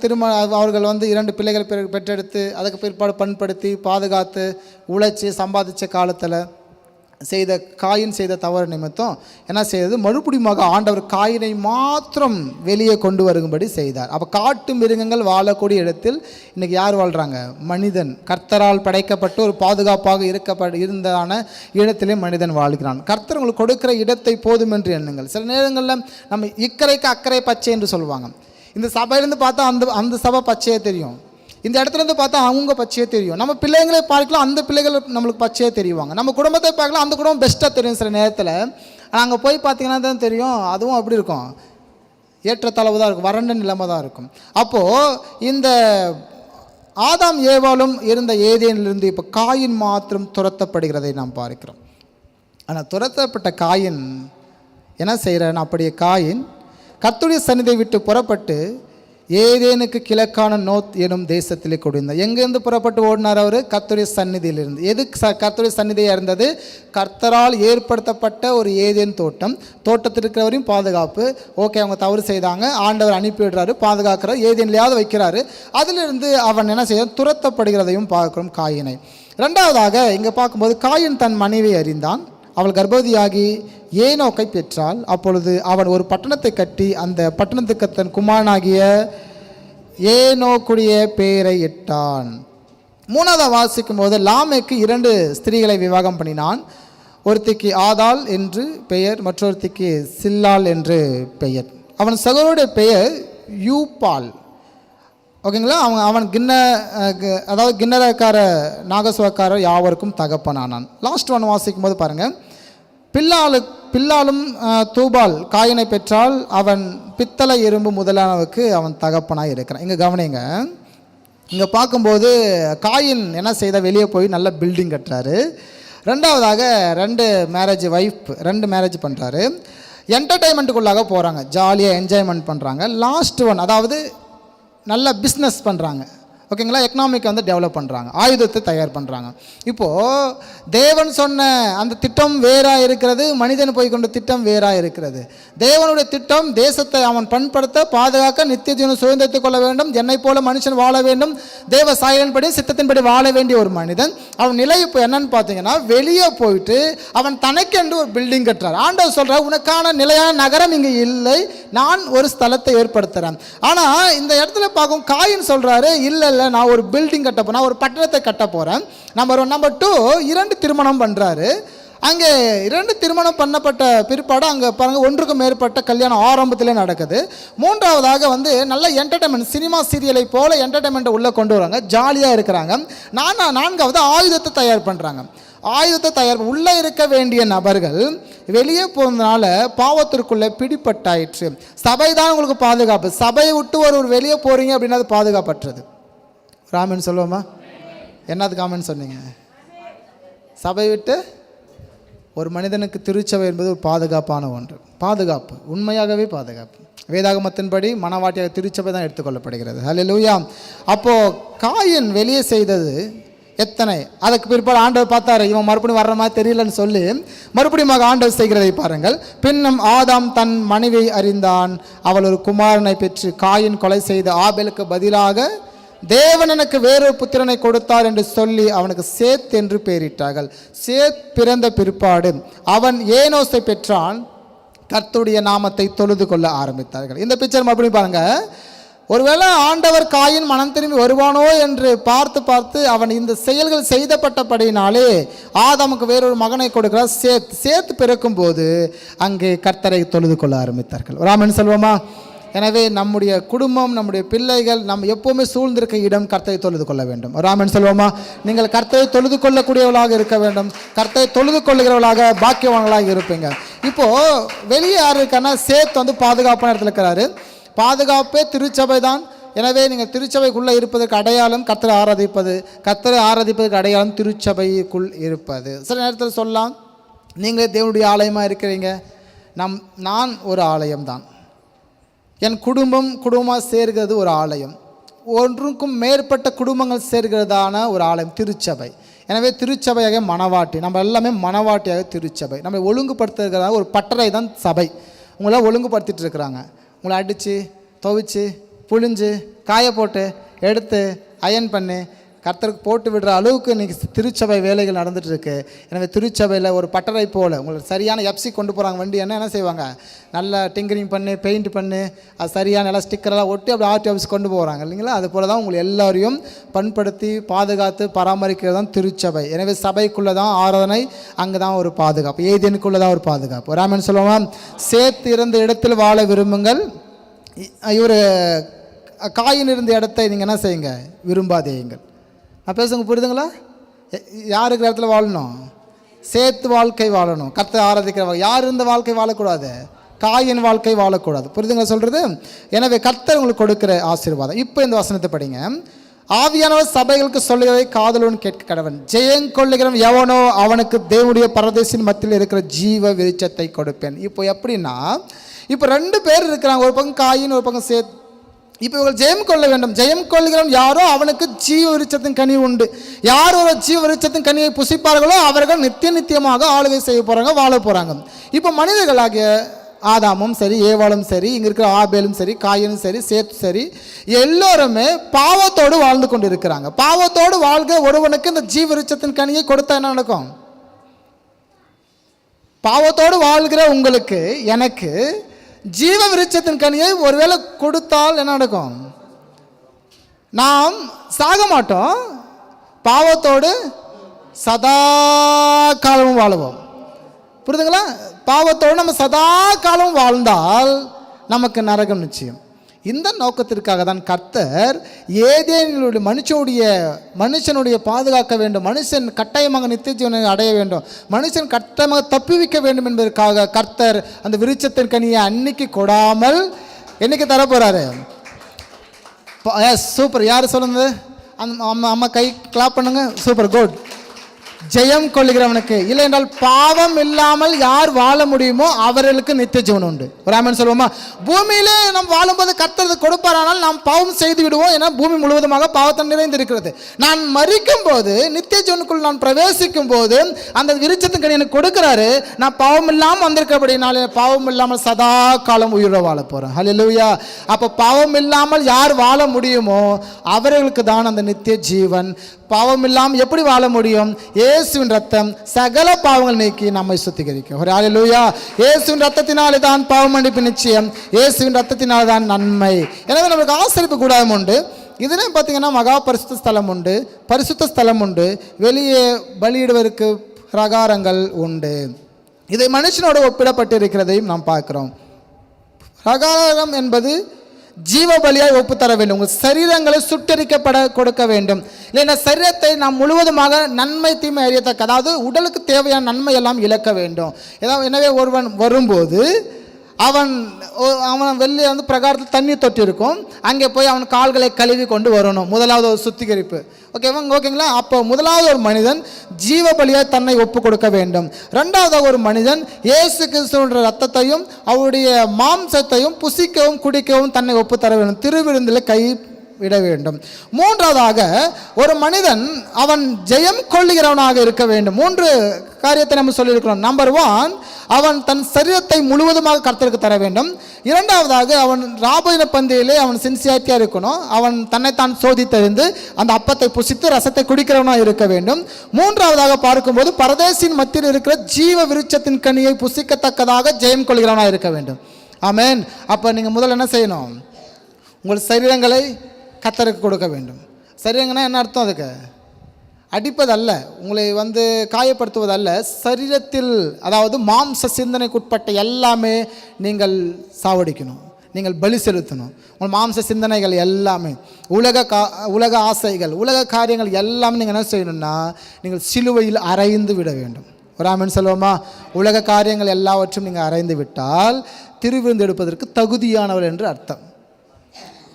அவர்கள் 2 பிள்ளைகள் பெற்றெடுத்து அதுக்கு பிற்பாடு பண்படுத்தி பாதுகாத்து உழைச்சி சம்பாதிச்ச காலத்தில் காயின் செய்த தவறு நிமித்தம் என்ன செய்தது? மறுபடியும் ஆண்டவர் காயினை மாத்திரம் வெளியே கொண்டு வரும்படி செய்தார். அப்போ காட்டு மிருகங்கள் வாழக்கூடிய இடத்தில் இன்றைக்கி யார் வாழ்கிறாங்க? மனிதன். கர்த்தரால் படைக்கப்பட்டு ஒரு பாதுகாப்பாக இருந்ததான இடத்திலே மனிதன் வாழ்கிறான். கர்த்தர் உங்களுக்கு கொடுக்குற இடத்தை போதும் என்று எண்ணுங்கள். சில நேரங்களில் நம்ம இக்கரைக்கு அக்கறை பச்சை என்று சொல்லுவாங்க. இந்த சபையிலேருந்து பார்த்தா அந்த சபை பச்சையே தெரியும், இந்த இடத்துலேருந்து பார்த்தா அவங்க பச்சையே தெரியும். நம்ம பிள்ளைங்களை பார்க்கலாம், அந்த பிள்ளைகள் நம்மளுக்கு பச்சையே தெரியுவாங்க. நம்ம குடும்பத்தை பார்க்கலாம், அந்த குடும்பம் பெஸ்ட்டாக தெரியும். சில நேரத்தில் அங்கே போய் பார்த்தீங்கன்னா தான் தெரியும், அதுவும் அப்படி இருக்கும், ஏற்றத்தளவு தான் இருக்கும், வறண்ட நிலைமை தான் இருக்கும். அப்போது இந்த ஆதாம் ஏவாளும் இருந்த ஏதேனிலிருந்து இப்போ காயின் மாத்திரம் துரத்தப்படுகிறதை நாம் பார்க்கிறோம். ஆனால் துரத்தப்பட்ட காயின் என்ன செய்கிறான்? அப்படியே காயின் கர்த்தருடைய சந்நிதியை விட்டு புறப்பட்டு ஏதேனுக்கு கிழக்கான நோத் எனும் தேசத்திலே கொடுந்தார். எங்கேருந்து புறப்பட்டு ஓடினார் அவர்? கர்த்தருடைய சந்நிதியிலிருந்து. எது கர்த்தருடைய சந்நிதியாக இருந்தது? கர்த்தரால் ஏற்படுத்தப்பட்ட ஒரு ஏதேன் தோட்டம். தோட்டத்தில் இருக்கிறவரையும் பாதுகாப்பு. ஓகே, அவங்க தவறு செய்தாங்க, ஆண்டவர் அனுப்பிவிடுறாரு, பாதுகாக்கிறார், ஏதேன்லையாவது வைக்கிறாரு. அதிலிருந்து அவன் என்ன செய்ய துரத்தப்படுகிறதையும் பார்க்கிறோம் காயினை. ரெண்டாவதாக இங்கே பார்க்கும்போது காயின் தன் மனைவியை அறிந்தான், அவள் கர்ப்பவதியாகி ஏனோக்கை பெற்றாள். அப்பொழுது அவன் ஒரு பட்டணத்தை கட்டி அந்த பட்டணத்துக்கு தன் குமாரனாகிய ஏனோக்குடைய பெயரை இட்டான். மூணாவது வாசிக்கும் போது லாமேக்கு 2 ஸ்திரீகளை விவாகம் பண்ணினான். ஒருத்திக்கு ஆதாள் என்று பெயர், மற்றொருத்திக்கு சில்லாள் என்று பெயர். அவன் சகோதரனுடைய பெயர் யூபால். ஓகேங்களா? அவன் அதாவது கிண்ணறக்கார நாகசுவக்காரர் யாவருக்கும் தகப்பனானான். லாஸ்ட் ஒன் வாசிக்கும் போது பாருங்கள், பில்லாலும் தூபால் காயினை பெற்றால் அவன் பித்தளை இரும்பு முதலானவுக்கு அவன் தகப்பனாக இருக்கிறான். இங்கே கவனிங்க, இங்கே பார்க்கும்போது காயின் என்ன செய்த? வெளியே போய் நல்ல பில்டிங் கட்டுறாரு. ரெண்டாவதாக 2 மேரேஜ் பண்ணுறாரு. என்டர்டெயின்மெண்ட்டுக்குள்ளாக போகிறாங்க, ஜாலியாக என்ஜாய்மெண்ட் பண்ணுறாங்க. லாஸ்ட் ஒன் அதாவது நல்ல பிஸ்னஸ் பண்ணுறாங்க. ஓகேங்களா? எக்கனாமிக் டெவலப் பண்ணுறாங்க, ஆயுதத்தை தயார் பண்ணுறாங்க. இப்போது தேவன் சொன்ன அந்த திட்டம் வேறாக இருக்கிறது, மனிதன் போய் கொண்ட திட்டம் வேறாக இருக்கிறது. தேவனுடைய திட்டம் தேசத்தை அவன் பண்படுத்த, பாதுகாக்க, நித்திய ஜீவனை சுதந்திரத்துக் கொள்ள வேண்டும், என்னை போல மனுஷன் வாழ வேண்டும், தேவ சாயலின்படி சித்தத்தின்படி வாழ வேண்டிய ஒரு மனிதன். அவன் நிலை இப்போ என்னன்னு பார்த்தீங்கன்னா, வெளியே போயிட்டு அவன் தனக்கென்று ஒரு பில்டிங் கட்டுறார். ஆண்டவர் சொல்கிறார், உனக்கான நிலையான நகரம் இங்கே இல்லை, நான் ஒரு ஸ்தலத்தை ஏற்படுத்துகிறேன். ஆனால் இந்த இடத்துல பார்க்கும் காயின் சொல்கிறாரு, இல்லை நான் ஒரு பில்டிங் கட்ட போறேன், ஒரு பட்டணத்தை கட்ட போகிறேன். நம்பர் 1. நம்பர் 2, 2 திருமணம் பண்ணுறாரு. அங்கே 2 திருமணம் பண்ணப்பட்ட பிற்பாடு அங்கே பாருங்கள், 1க்கு மேற்பட்ட கல்யாணம் ஆரம்பத்திலே நடக்குது. மூன்றாவதாக நல்ல என்டர்டைன்மெண்ட், சினிமா சீரியலை போல என்டர்டைன்மெண்ட்டை உள்ளே கொண்டு வராங்க, ஜாலியாக இருக்கிறாங்க. நான்காவது ஆயுதத்தை தயார் பண்ணுறாங்க. உள்ளே இருக்க வேண்டிய நபர்கள் வெளியே போனதுனால பாவத்திற்குள்ளே பிடிப்பட்டாயிற்று. சபை தான் உங்களுக்கு பாதுகாப்பு. சபையை விட்டு ஒரு வெளியே போகிறீங்க அப்படின்னா அது பாதுகாப்பற்றது. ராமன் சொல்லுவோமா? என்னது காமெண்ட் சொன்னீங்க? சபை விட்டு ஒரு மனிதனுக்கு திருச்சபை என்பது ஒரு பாதுகாப்பான ஒன்று. பாதுகாப்பு, உண்மையாகவே பாதுகாப்பு. வேதாகமத்தின்படி மனவாட்டியாக திருச்சபை தான் எடுத்துக்கொள்ளப்படுகிறது. ஹல்லேலூயா. அப்போது காயின் வெளியே செய்தது எத்தனை, அதுக்கு பிற்பாடு ஆண்டவர் பார்த்தாரு, இவன் மறுபடியும் வர்ற மாதிரி தெரியலன்னு சொல்லி மறுபடியும் ஆண்டவர் செய்கிறதை பாருங்கள். பின்னும் ஆதாம் தன் மனைவியை அறிந்தான், அவள் ஒரு குமாரனை பெற்று காயின் கொலை செய்த ஆபேலுக்கு பதிலாக தேவன் எனக்கு வேறொரு புத்திரனை கொடுத்தார் என்று சொல்லி அவனுக்கு சேத் என்று பெயரிட்டார்கள். சேத் பிறந்த பிற்பாடு அவன் ஏனோசை பெற்றான், கர்த்தருடைய நாமத்தை தொழுது கொள்ள ஆரம்பித்தார்கள். இந்த பிக்சர் மறுபடியும் பாருங்க. ஒருவேளை ஆண்டவர் காயின் மனம் திரும்பி வருவானோ என்று பார்த்து அவன் இந்த செயல்கள் செய்தப்பட்டபடினாலே ஆதாமுக்கு வேறொரு மகனை கொடுக்கிறார். சேத் பிறக்கும் போது அங்கே கர்த்தரை தொழுது கொள்ள ஆரம்பித்தார்கள். ஒரு ஆமென் சொல்வோமா? எனவே நம்முடைய குடும்பம், நம்முடைய பிள்ளைகள், நம்ம எப்போவுமே சூழ்ந்திருக்க இடம் கர்த்தரை தொழுது கொள்ள வேண்டும். ஒரு ஆமென் சொல்வோமா? நீங்கள் கர்த்தரை தொழுது கொள்ளக்கூடியவர்களாக இருக்க வேண்டும். கர்த்தரை தொழுது கொள்ளுகிறவர்களாக பாக்கியவான்களாக இருப்பீங்க. இப்போது வெளியே யார் இருக்கான்னா, சேத் பாதுகாப்பான இடத்துல இருக்கிறாரு. பாதுகாப்பே திருச்சபை தான். எனவே நீங்கள் திருச்சபைக்குள்ளே இருப்பதற்கு அடையாளம் கர்த்தரை ஆராதிப்பது, கர்த்தரை ஆராதிப்பதற்கு அடையாளம் திருச்சபைக்குள் இருப்பது. சில நேரத்தில் சொல்லலாம், நீங்களே தேவனுடைய ஆலயமாக இருக்கிறீங்க, நான் ஒரு ஆலயம்தான், என் குடும்பமாக சேர்கிறது ஒரு ஆலயம், ஒன்றுக்கும் மேற்பட்ட குடும்பங்கள் சேர்கிறதான ஒரு ஆலயம் திருச்சபை. எனவே திருச்சபையாக மனவாட்டி, நம்ம எல்லாமே மனவாட்டியாக திருச்சபை. நம்ம ஒழுங்குபடுத்துகிறதா ஒரு பட்டறை தான் சபை. உங்களை ஒழுங்குபடுத்திட்டு இருக்கிறாங்க. உங்களை அடித்து துவைச்சி புழிஞ்சு காய போட்டு எடுத்து அயன் பண்ணி கர்த்தருக்கு போட்டு விடுற அளவுக்கு இன்றைக்கி திருச்சபை வேலைகள் நடந்துகிட்டு இருக்கு. எனவே திருச்சபையில் ஒரு பட்டறை போல் உங்களுக்கு சரியான எப்சி கொண்டு போகிறாங்க வண்டி, என்ன செய்வாங்க, நல்லா டிங்கரிங் பண்ணி பெயிண்ட் பண்ணி அது சரியான நல்லா ஸ்டிக்கரெல்லாம் ஒட்டி அப்படி ஆர்டி ஆஃபீஸ் கொண்டு போகிறாங்க இல்லைங்களா? அது போல் தான் உங்களை எல்லாரையும் பண்படுத்தி பாதுகாத்து பராமரிக்கிறது தான் திருச்சபை. எனவே சபைக்குள்ளே தான் ஆராதனை, அங்கே தான் ஒரு பாதுகாப்பு, ஏதேனுக்குள்ளே தான் ஒரு பாதுகாப்பு. ஒரு ஆமென் சொல்லுவோம். சேர்த்து இருந்த இடத்தில் வாழ விரும்புங்கள், இவர் காயின் இருந்த இடத்தை நீங்கள் என்ன செய்யுங்க, விரும்பாதேயுங்கள். நான் பேசுங்க, புரியுதுங்களா? யார் இருக்கிற இடத்துல வாழணும்? சேர்த்து வாழ்க்கை வாழணும். கர்த்தரை ஆராதிக்கிற யார் இருந்த வாழ்க்கை வாழக்கூடாது, காயின் வாழ்க்கை வாழக்கூடாது. புரியுதுங்களா சொல்கிறது? எனவே கர்த்தர் உங்களுக்கு கொடுக்குற ஆசீர்வாதம். இப்போ இந்த வசனத்தை படிங்க. ஆவியானவர் சபைகளுக்கு சொல்லுகிறதை காதலுடன் கேட்க கடவன், ஜெயங்கொள்ளுகிறவன் எவனோ அவனுக்கு தேவனுடைய பரதேசின் மத்தியில் இருக்கிற ஜீவ வெளிச்சத்தை கொடுப்பேன். இப்போ எப்படின்னா, இப்போ 2 பேர் இருக்கிறாங்க, ஒரு பக்கம் காயின் ஒரு பக்கம் சேத். இப்போ இவர்கள் ஜெயம் கொள்ள வேண்டும். ஜெயம் கொள்ளுகிறவன் யாரோ அவனுக்கு ஜீவ விருட்சத்தின் கனி உண்டு. யார் ஒரு ஜீவ விருட்சத்தின் கனியை புசிப்பார்களோ அவர்கள் நித்தியமாக ஆளுகை செய்ய போகிறாங்க, வாழ போகிறாங்க. இப்போ மனிதர்களாகிய ஆதாமும் சரி, ஏவாளும் சரி, இங்கே இருக்கிற ஆபேலும் சரி, காயனும் சரி, சேத்தும் சரி, எல்லோருமே பாவத்தோடு வாழ்ந்து கொண்டு இருக்கிறாங்க. பாவத்தோடு வாழ்கிற ஒருவனுக்கு இந்த ஜீவ விருட்சத்தின் கனியை கொடுத்தா என்ன நடக்கும்? பாவத்தோடு வாழ்கிற உங்களுக்கு எனக்கு ஜீவ விருட்சத்தின் கனியை ஒருவேளை கொடுத்தால் என்ன நடக்கும்? நாம் சாக மாட்டோம், பாவத்தோடு சதா காலமும் வாழுவோம். புரியுதுங்களா? பாவத்தோடு நம்ம சதா காலம் வாழ்ந்தால் நமக்கு நரகம் நிச்சயம். இந்த நோக்கத்திற்காக தான் கர்த்தர் ஏதேனுடைய மனுஷனுடைய பாதுகாக்க வேண்டும், மனுஷன் கட்டாயமாக நித்திய ஜீவனை அடைய வேண்டும், மனுஷன் கட்டாயமாக தப்புவிக்க வேண்டும் என்பதற்காக கர்த்தர் அந்த விருட்சத்தின் கனியை அன்னைக்கு கொடாமல் என்னைக்கு தரப்போறாரு? சூப்பர். யார் சொல்லுங்க? அந்த அம்மா கை கிளாப் பண்ணுங்க. Super, good. ஜெயம் கொள்ளுகிறவனுக்கு, இல்லை என்றால் பாவம் இல்லாமல் யார் வாழ முடியுமோ அவர்களுக்கு நித்திய ஜீவன் உண்டு. ஒரு ஆமென் சொல்லுவோமா? பூமியிலே நாம் வாழும்போது கர்த்தர் கொடுப்பாரானால் நாம் பாவம் செய்து விடுவோம். ஏன்னா பூமி முழுவதுமாக பாவத்தை நிறைந்திருக்கிறது. நான் மரிக்கும் போது நித்திய ஜீவனுக்குள் நான் பிரவேசிக்கும் போது அந்த விருட்சத்தின் கனி எனக்கு கொடுக்கிறாரு. நான் பாவம் இல்லாமல் வந்திருக்கிறபடினாலே பாவம் இல்லாமல் சதா காலம் உயிரோட வாழ போகிறேன். ஹல்லேலூயா. அப்போ பாவம் இல்லாமல் யார் வாழ முடியுமோ அவர்களுக்கு தான் அந்த நித்திய ஜீவன். பாவம் இல்லாமல் எப்படி வாழ முடியும்? இயேசுவின் ரத்தம் சகல பாவங்கள் நீக்கி நம்மை சுத்திகரிக்கும். ஹல்லேலூயா. இயேசுவின் ரத்தத்தினாலே தான் பாவ மன்னிப்பு நிச்சயம், இயேசுவின் ரத்தத்தினால தான் நன்மை. எனவே நமக்கு ஆசரிப்பு கூடாரம் உண்டு. இதிலே பார்த்தீங்கன்னா மகா பரிசுத்த ஸ்தலம் உண்டு, பரிசுத்த ஸ்தலம் உண்டு, வெளியே பலியிடுவதற்கு பிரகாரங்கள் உண்டு. இதை மனுஷனோடு ஒப்பிடப்பட்டிருக்கிறதையும் நாம் பார்க்கிறோம். பிரகாரம் என்பது ஜீவ பலியாய் ஒப்பு தர வேண்டும். உங்கள் சரீரங்களை சுட்டரிக்கப்பட கொடுக்க வேண்டும். இல்லைன்னா சரீரத்தை நாம் முழுவதுமாக நன்மை தீமை அறியத்தக்க, அதாவது உடலுக்கு தேவையான நன்மை எல்லாம் இழக்க வேண்டும். எனவே ஒருவன் வரும்போது அவன் வெளியே வந்து பிரகாரத்தில் தண்ணி தொட்டி இருக்கும், அங்கே போய் அவன் கால்களை கழுவி கொண்டு வரணும். முதலாவது ஒரு சுத்திகரிப்பு. ஓகேங்களா? அப்போ முதலாவது ஒரு மனிதன் ஜீவ பலியாய் தன்னை ஒப்பு கொடுக்க வேண்டும். ரெண்டாவதாக ஒரு மனிதன் இயேசு கிறிஸ்துவின் ரத்தத்தையும் அவருடைய மாம்சத்தையும் புசிக்கவும் குடிக்கவும் தன்னை ஒப்பு தர வேண்டும். திருவிருந்தில் கை விட வேண்டும். மூன்றாவதாக ஒரு மனிதன் அவன் ஜெயம் கொள்ளுகிறவனாக இருக்க வேண்டும். 3 காரியத்தை நம்ம சொல்லியிருக்கிறோம். நம்பர் 1, அவன் தன் சரீரத்தை முழுவதுமாக கர்த்தருக்கு தர வேண்டும். இரண்டாவதாக அவன் ராபோஜன பந்தியிலே அவன் சின்சியாரிட்டியாக இருக்கணும். அவன் தன்னைத்தான் சோதித்தறிந்து அந்த அப்பத்தை புசித்து ரசத்தை குடிக்கிறவனாக இருக்க வேண்டும். மூன்றாவதாக பார்க்கும்போது பரதேசின் மத்தியில் இருக்கிற ஜீவ விருட்சத்தின் கனியை புசிக்கத்தக்கதாக ஜெயம் கொள்கிறவனாக இருக்க வேண்டும். ஆமென். அப்போ நீங்கள் முதல்ல என்ன செய்யணும்? உங்கள் சரீரங்களை கர்த்தருக்கு கொடுக்க வேண்டும். சரீரங்கன்னா என்ன அர்த்தம்? அதுக்கு அடிப்பதல்ல, உங்களை வந்து காயப்படுத்துவதல்ல. சரீரத்தில் அதாவது மாம்ச சிந்தனைக்குட்பட்ட எல்லாமே நீங்கள் சாவடிக்கணும், நீங்கள் பலி செலுத்தணும். உங்கள் மாம்ச சிந்தனைகள் எல்லாமே, உலக ஆசைகள், உலக காரியங்கள் எல்லாமே நீங்கள் என்ன செய்யணும்னா நீங்கள் சிலுவையில் அறைந்து விட வேண்டும். ஒரு ஆமென் சொல்லுவோமா? உலக காரியங்கள் எல்லாவற்றும் நீங்கள் அறைந்து விட்டால் திருவிருந்து எடுப்பதற்கு தகுதியானவர் என்று அர்த்தம்.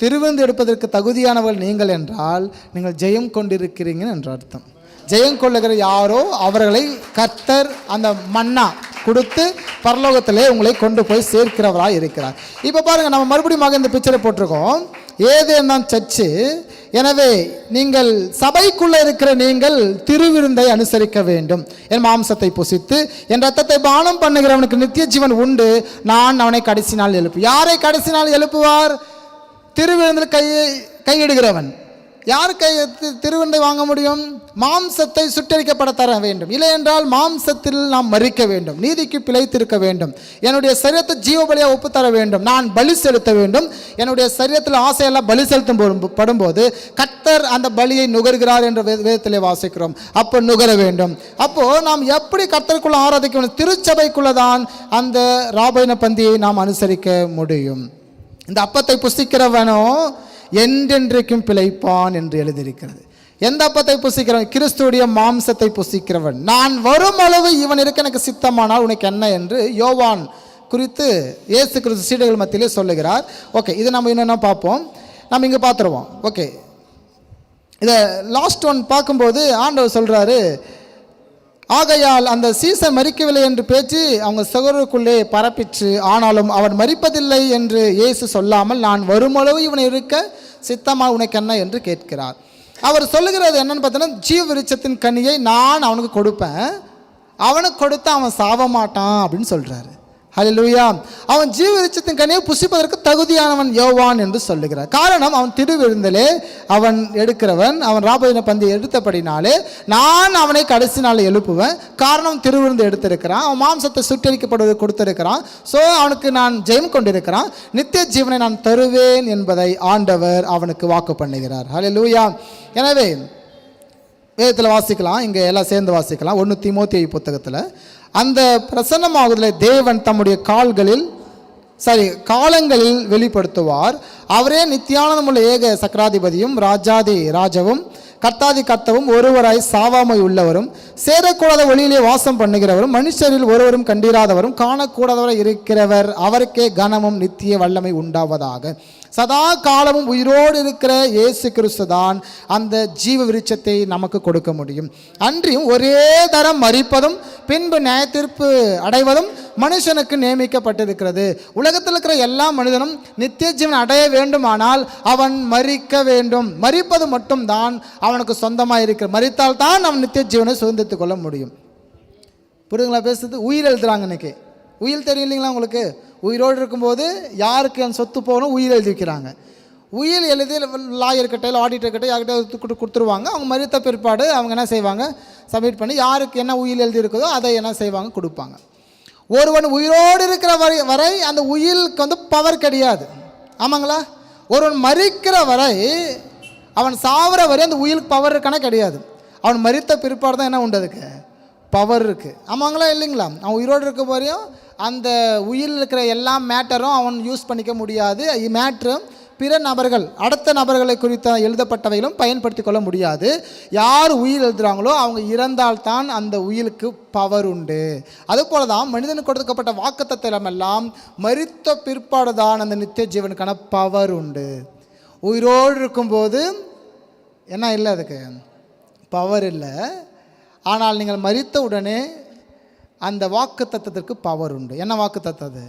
திருவிருந்து எடுப்பதற்கு தகுதியானவர்கள் நீங்கள் என்றால் நீங்கள் ஜெயம் கொண்டிருக்கிறீங்க என்று அர்த்தம். ஜெயம் கொள்ளுகிற யாரோ அவர்களை கர்த்தர் அந்த மன்னா கொடுத்து பரலோகத்திலே உங்களை கொண்டு போய் சேர்க்கிறவராக இருக்கிறார். இப்போ பாருங்கள், நம்ம மறுபடியும் இந்த பிக்சரை போட்டிருக்கோம். ஏதேன் தான் சர்ச்சு. எனவே நீங்கள் சபைக்குள்ளே இருக்கிற நீங்கள் திருவிருந்தை அனுசரிக்க வேண்டும். என் மாம்சத்தை புசித்து என் ரத்தத்தை பானம் பண்ணுகிறவனுக்கு நித்திய ஜீவன் உண்டு, நான் அவனை கடைசி நாள் எழுப்பு. யாரை கடைசி நாள் எழுப்புவார்? திருவிருந்தில் கையிடுகிறவன். யார் திருவிருந்தை வாங்க முடியும்? மாம்சத்தை சுட்டரிக்கப்பட தர வேண்டும். இல்லை என்றால் மாம்சத்தில் நாம் மறிக்க வேண்டும், நீதிக்கு பிழைத்திருக்க வேண்டும், என்னுடைய சரீரத்தை ஜீவபலியாக ஒப்பு தர வேண்டும், நான் பலி செலுத்த வேண்டும். என்னுடைய சரீரத்தில் ஆசையெல்லாம் பலி செலுத்தும் படும்போது கர்த்தர் அந்த பலியை நுகர்கிறார் என்ற வேதத்திலே வாசிக்கிறோம். அப்போ நுகர வேண்டும். அப்போது நாம் எப்படி கர்த்தருக்குள்ள ஆராதிக்க வேண்டும்? திருச்சபைக்குள்ளதான் அந்த ராபோஜன பந்தியை நாம் அனுசரிக்க முடியும். இந்த அப்பத்தை புசிக்கிறவனோ என்றென்றைக்கும் பிழைப்பான் என்று எழுதியிருக்கிறது. எந்த அப்பத்தை புசிக்கிறவன்? கிறிஸ்துடைய மாம்சத்தை புசிக்கிறவன். நான் வரும் அளவு இவன் இருக்க எனக்கு சித்தமானால் உனக்கு என்ன என்று யோவான் குறித்து இயேசு கிறிஸ்து சீடர்கள் மத்தியிலே சொல்லுகிறார். ஓகே, இது நம்ம என்னென்ன பார்ப்போம், நம்ம இங்கே பார்த்துருவோம். ஓகே, இதை லாஸ்ட் ஒன் பார்க்கும்போது ஆண்டவர் சொல்கிறாரு, ஆகையால் அந்த சீசன் மரிக்கவில்லை என்று பேச்சு அவங்க சகோதரருக்குள்ளே பரப்பிற்று. ஆனாலும் அவன் மரிப்பதில்லை என்று இயேசு சொல்லாமல் நான் வருமளவு இவனை இருக்க சித்தமாக உனக்கு என்ன என்று கேட்கிறார். அவர் சொல்லுகிறது என்னன்னு பார்த்தீங்கன்னா, ஜீவ விருட்சத்தின் கனியை நான் அவனுக்கு கொடுப்பேன், அவனுக்கு கொடுத்தா அவன் சாவ மாட்டான் அப்படின்னு சொல்கிறாரு. ஹல்லேலூயா. அவன் ஜீவ விருட்சத்தின் கனியை புசிப்பதற்கு தகுதியானவன் யோவான் என்று சொல்லுகிறார். காரணம், அவன் திருவிருந்திலே அவன் எடுக்கிறவன். அவன் ராபோஜன பந்தியை எடுத்தபடினாலே நான் அவனை கடைசி நாள் எழுப்புவேன். காரணம், திருவிருந்து எடுத்திருக்கிறான், அவன் மாம்சத்தை சுட்டரிக்கப்படுவதை கொடுத்திருக்கிறான். ஸோ அவனுக்கு நான் ஜெயம் கொண்டிருக்கிறான், நித்திய ஜீவனை நான் தருவேன் என்பதை ஆண்டவர் அவனுக்கு வாக்கு பண்ணுகிறார். ஹல்லேலூயா. எனவே வேதத்தில் வாசிக்கலாம், இங்கே எல்லாம் சேர்ந்து வாசிக்கலாம். 1 தீமோத்தேயு புத்தகத்தில் அந்த பிரசன்னமாகுதலை தேவன் தம்முடைய காலங்களில் வெளிப்படுத்துவார். அவரே நித்தியானந்தமுள்ள ஏக சக்கராதிபதியும் ராஜாதி ராஜவும் கர்த்தாதி கர்த்தவும் ஒருவராய் சாவாமை உள்ளவரும் சேரக்கூடாத ஒளியிலே வாசம் பண்ணுகிறவரும் மனுஷரில் ஒருவரும் கண்டிராதவரும் காணக்கூடாதவராய் இருக்கிறவர், அவருக்கே கனமும் நித்திய வல்லமை உண்டாவதாக. சதா காலமும் உயிரோடு இருக்கிற இயேசு கிறிஸ்து தான் அந்த ஜீவ விருட்சத்தை நமக்கு கொடுக்க முடியும். அன்றியும் ஒரே தரம் மரிப்பதும் பின்பு நியாயத்தீர்ப்பு அடைவதும் மனுஷனுக்கு நியமிக்கப்பட்டிருக்கிறது. உலகத்தில் இருக்கிற எல்லா மனிதனும் நித்திய ஜீவன் அடைய வேண்டுமானால் அவன் மரிக்க வேண்டும். மரிப்பது மட்டும்தான் அவனுக்கு சொந்தமாக இருக்கிற. மரித்தால் தான் அவன் நித்திய ஜீவனை சுதந்திரத்துக் கொள்ள முடியும். புரியுதுங்களா பேசுறது? உயிர் எழுதுறாங்க இன்னைக்கு. உயிர் தெரியும் இல்லைங்களா உங்களுக்கு? உயிரோடு இருக்கும்போது யாருக்கு அந்த சொத்து போகணும் உயிர் எழுதி வைக்கிறாங்க. உயிர் எழுதி லாயர்கிட்ட இல்லை ஆடிட்டர்கிட்ட யார்கிட்ட கொடுத்துருவாங்க. அவங்க மரித்த பிற்பாடு அவங்க என்ன செய்வாங்க, சப்மிட் பண்ணி யாருக்கு என்ன உயிர் எழுதி இருக்குதோ அதை என்ன செய்வாங்க, கொடுப்பாங்க. ஒருவன் உயிரோடு இருக்கிற வரை அந்த உயிருக்கு வந்து பவர் கிடையாது. ஆமாங்களா? ஒருவன் மரிக்கிற வரை, அவன் சாவர வரை அந்த உயிருக்கு பவர் இருக்கான கிடையாது. அவன் மரித்த பிற்பாடு தான் என்ன உண்டு, அதுக்கு பவர் இருக்குது. ஆமாங்களா இல்லைங்களா? அவன் உயிரோடு இருக்க வரையும் அந்த உயிரில் இருக்கிற எல்லா மேட்டரும் அவன் யூஸ் பண்ணிக்க முடியாது. மேட்ரும் பிற நபர்கள் அடுத்த நபர்களை குறித்த எழுதப்பட்டவைகளும் பயன்படுத்தி கொள்ள முடியாது. யார் உயிர் எழுதுகிறாங்களோ அவங்க இறந்தால்தான் அந்த உயிருக்கு பவர் உண்டு. அதுபோல தான் மனிதனுக்கு கொடுக்கப்பட்ட வாக்குத்தத்தம் எல்லாம் மரித்த பிற்பாடு தான் அந்த நித்திய ஜீவனுக்கான பவர் உண்டு. உயிரோடு இருக்கும்போது என்ன இல்லை, அதுக்கு பவர் இல்லை. ஆனால் நீங்கள் மரித்த உடனே அந்த வாக்குத்தத்தத்திற்கு பவர் உண்டு. என்ன வாக்குத்தத்தம் அது?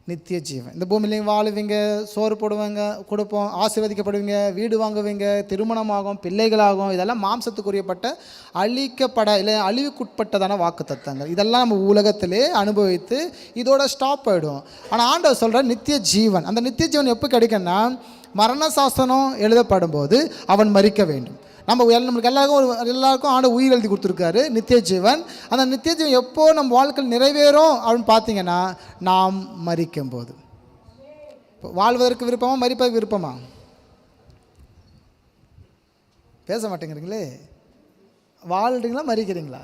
நித்திய ஜீவன். இந்த பூமியிலையும் வாழுவீங்க, சோறு போடுவாங்க, கொடுப்போம், ஆசீர்வதிக்கப்படுவீங்க, வீடு வாங்குவீங்க, திருமணமாகும், பிள்ளைகளாகும். இதெல்லாம் மாம்சத்துக்குரியப்பட்ட அழிக்கப்பட இல்லை அழிவுக்குட்பட்டதான வாக்குத்தத்தங்கள். இதெல்லாம் நம்ம உலகத்திலே அனுபவித்து இதோட ஸ்டாப் ஆகிடும். ஆனால் ஆண்டவர் சொல்கிற நித்திய ஜீவன், அந்த நித்திய ஜீவன் எப்போ கிடைக்குன்னா மரண சாசனம் எழுதப்படும் போது அவன் மரிக்க வேண்டும். நம்மளுக்கு எல்லாருக்கும் ஆண்டு உயிர் எழுதி கொடுத்துருக்காரு நித்திய ஜீவன். அந்த நித்திய ஜீவன் எப்போ நம்ம வாழ்க்கையில் நிறைவேறும் அப்படின்னு பார்த்தீங்கன்னா நாம் மரிக்கும் போது. வாழ்வதற்கு விருப்பமா மரிப்பதற்கு விருப்பமா? பேச மாட்டேங்கிறீங்களே. வாழ்றீங்களா மரிக்கிறீங்களா?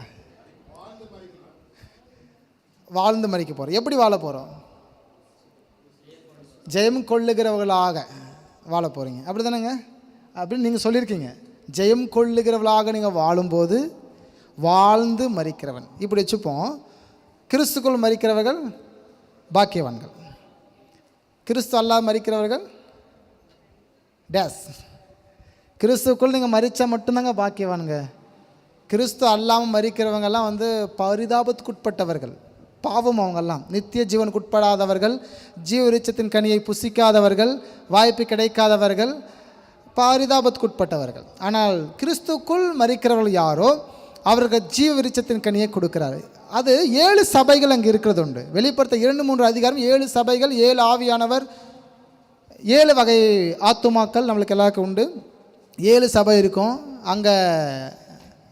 வாழ்ந்து மரிக்க போகிறோம். எப்படி வாழ போகிறோம்? ஜெயம் கொள்ளுகிறவர்களாக வாழ போகிறீங்க, அப்படி தானேங்க? அப்படின்னு நீங்கள் சொல்லியிருக்கீங்க. ஜெயம் கொள்ளுகிறவர்களாக நீங்கள் வாழும்போது வாழ்ந்து மரிக்கிறவன். இப்படி வச்சுப்போம். கிறிஸ்துக்குள் மரிக்கிறவர்கள் பாக்கியவான்கள், கிறிஸ்து அல்லாமல் மரிக்கிறவர்கள் டேஸ். கிறிஸ்துக்குள் நீங்கள் மரித்தா மட்டும்தாங்க பாக்கியவானுங்க. கிறிஸ்து அல்லாமல் மரிக்கிறவங்கெல்லாம் பரிதாபத்துக்குட்பட்டவர்கள், பாவம். அவங்கெல்லாம் நித்திய ஜீவனுக்கு உட்படாதவர்கள், ஜீவ விருட்சத்தின் கனியை புசிக்காதவர்கள், வாய்ப்பு கிடைக்காதவர்கள், பரிதாபத்துக்குட்பட்டவர்கள். ஆனால் கிறிஸ்துக்குள் மரிக்கிறவர்கள் யாரோ அவர்கள் ஜீவ விருட்சத்தின் கனியை கொடுக்கிறாரு. அது 7 சபைகள் அங்கே இருக்கிறது உண்டு. வெளிப்படுத்த 2-3 அதிகாரம் 7 சபைகள், 7 ஆவியானவர், 7 வகை ஆத்துமாக்கள் நம்மளுக்கு எல்லாருக்கும் உண்டு. 7 சபை இருக்கும். அங்கே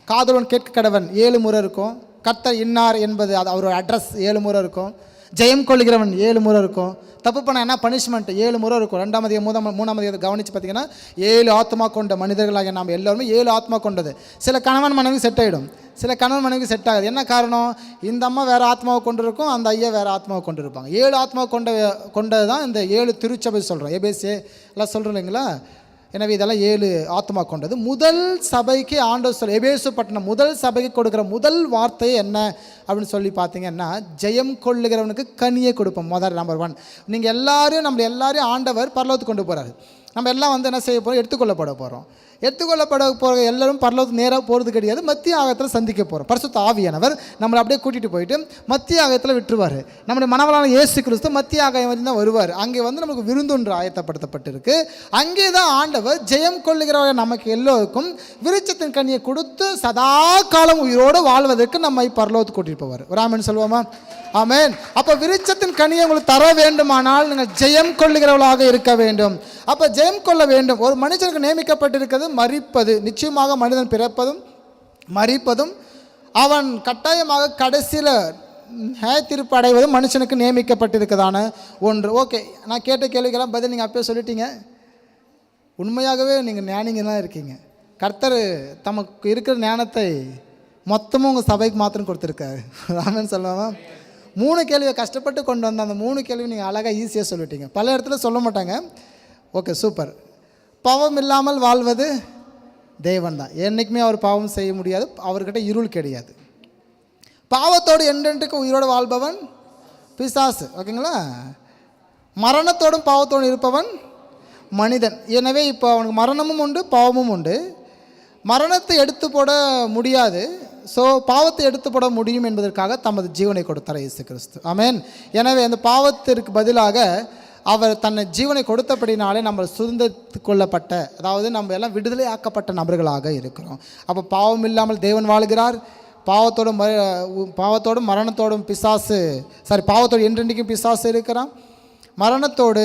காதலன் கேட்க கடவன் 7 முறை இருக்கும். கர்த்தர் இன்னார் என்பது அது அவரோட அட்ரஸ் 7 முறை இருக்கும். ஜெயம் கொள்கிறவன் 7 முறை இருக்கும். தப்பு பண்ண என்ன பனிஷ்மெண்ட் 7 முறை இருக்கும். 2ஆம் அதிகாரம் 3ஆம் அதிகாரம் கவனித்து பார்த்தீங்கன்னா 7 ஆத்மா கொண்ட மனிதர்களாக நாம் எல்லாருமே 7 ஆத்மா கொண்டது. சில கணவன் மனைவி செட் ஆகிடும், சில கணவன் மனைவிக்கு செட் ஆகுது. என்ன காரணம்? இந்த அம்மா வேறு ஆத்மாவை கொண்டு இருக்கும், அந்த ஐயா வேறு ஆத்மாவை கொண்டு இருப்பாங்க. 7 ஆத்மா கொண்டது தான் இந்த 7 திருச்சபை சொல்கிறோம். ஏபேசியே எல்லாம் சொல்கிறோம் இல்லைங்களா? எனவே இதெல்லாம் 7 ஆத்மா கொண்டது. முதல் சபைக்கு ஆண்டவர் சொல் எபேசு பட்டணம் முதல் சபைக்கு கொடுக்குற முதல் வார்த்தை என்ன அப்படின்னு சொல்லி பார்த்தீங்கன்னா, ஜெயம் கொள்ளுகிறவனுக்கு கனியை கொடுப்போம். நம்பர் 1. நீங்கள் எல்லாரையும் ஆண்டவர் பரலோகத்துக்கு கொண்டு போகிறாரு. நம்ம எல்லாம் என்ன செய்ய போகிறோம்? எடுத்துக்கொள்ளப்பட போகிறோம். எடுத்துக்கொள்ளப்பட போகிற எல்லாரும் பரலோகத்துக்கு நேராக போகிறது கிடையாது, மத்திய ஆகத்தில் சந்திக்க போகிறோம். பரிசுத்த ஆவியானவர் நம்மளை அப்படியே கூட்டிகிட்டு போயிட்டு மத்திய ஆகத்தில் விட்டுருவார். நம்முடைய மனவளான இயேசு கிறிஸ்து மத்திய ஆகாயம் தான் வருவார். அங்கே நமக்கு விருந்தொன்று ஆயத்தப்படுத்தப்பட்டிருக்கு. அங்கே தான் ஆண்டவர் ஜெயம் கொள்ளுகிறவர்கள் நமக்கு எல்லோருக்கும் விருட்சத்தின் கனியை கொடுத்து சதா காலம் உயிரோடு வாழ்வதற்கு நம்மை பரலோகத்துக்கு கூட்டிகிட்டு போவார். ஒரு ஆமென் சொல்லுவோமா? ஆமென். அப்போ விருட்சத்தின் கனியை உங்களுக்கு தர வேண்டுமானால் நீங்கள் ஜெயம் கொள்ளுகிறவர்களாக இருக்க வேண்டும். அப்போ ஜெயம் கொள்ள வேண்டும். ஒரு மனுஷனுக்கு நியமிக்கப்பட்டிருக்கிறது மரிப்பது. நிச்சயமாக மனிதன் பிறப்பதும் மரிப்பதும் அவன் கட்டாயமாக கடைசியில் தீர்ப்பு அடைவதும் மனுஷனுக்கு நியமிக்கப்பட்டிருக்கதான ஒன்று. ஓகே, நான் கேட்ட கேள்விக்கெல்லாம் பதில் நீங்கள் அப்பயே சொல்லிட்டீங்க. உண்மையாகவே நீங்கள் ஞானிங்க தான் இருக்கீங்க. கர்த்தர் தமக்கு இருக்கிற ஞானத்தை மொத்தமும் உங்கள் சபைக்கு மாத்திரம் கொடுத்துருக்காரு. ஆமென் சொல்லுவாங்க. 3 கேள்வியை கஷ்டப்பட்டு கொண்டு வந்த அந்த 3 கேள்வி நீங்கள் அழகாக ஈஸியாக சொல்லிட்டீங்க. பல இடத்துல சொல்ல மாட்டாங்க. Okay, super. பாவம் இல்லாமல் வாழ்வது தேவன் தான். என்றைக்குமே அவர் பாவம் செய்ய முடியாது, அவர்கிட்ட இருள் கிடையாது. பாவத்தோடு என்றென்றைக்கு உயிரோடு வாழ்பவன் பிசாசு. ஓகேங்களா? மரணத்தோடும் பாவத்தோடு இருப்பவன் மனிதன். எனவே இப்போ அவனுக்கு மரணமும் உண்டு, பாவமும் உண்டு. மரணத்தை எடுத்து போட முடியாது, ஸோ பாவத்தை எடுத்து போட முடியும் என்பதற்காக தமது ஜீவனை கொடுத்தார் இயேசு கிறிஸ்து. ஆமென். எனவே அந்த பாவத்திற்கு பதிலாக அவர் தன்னை ஜீவனை கொடுத்தபடினாலே நம்ம சுதந்திரத்து கொள்ளப்பட்ட, அதாவது நம்ம எல்லாம் விடுதலை ஆக்கப்பட்ட நபர்களாக இருக்கிறோம். அப்போ பாவம் இல்லாமல் தேவன் வாழ்கிறார். பாவத்தோடும் மரணத்தோடும் பாவத்தோடு என்றென்றைக்கும் பிசாசு இருக்கிறான். மரணத்தோடு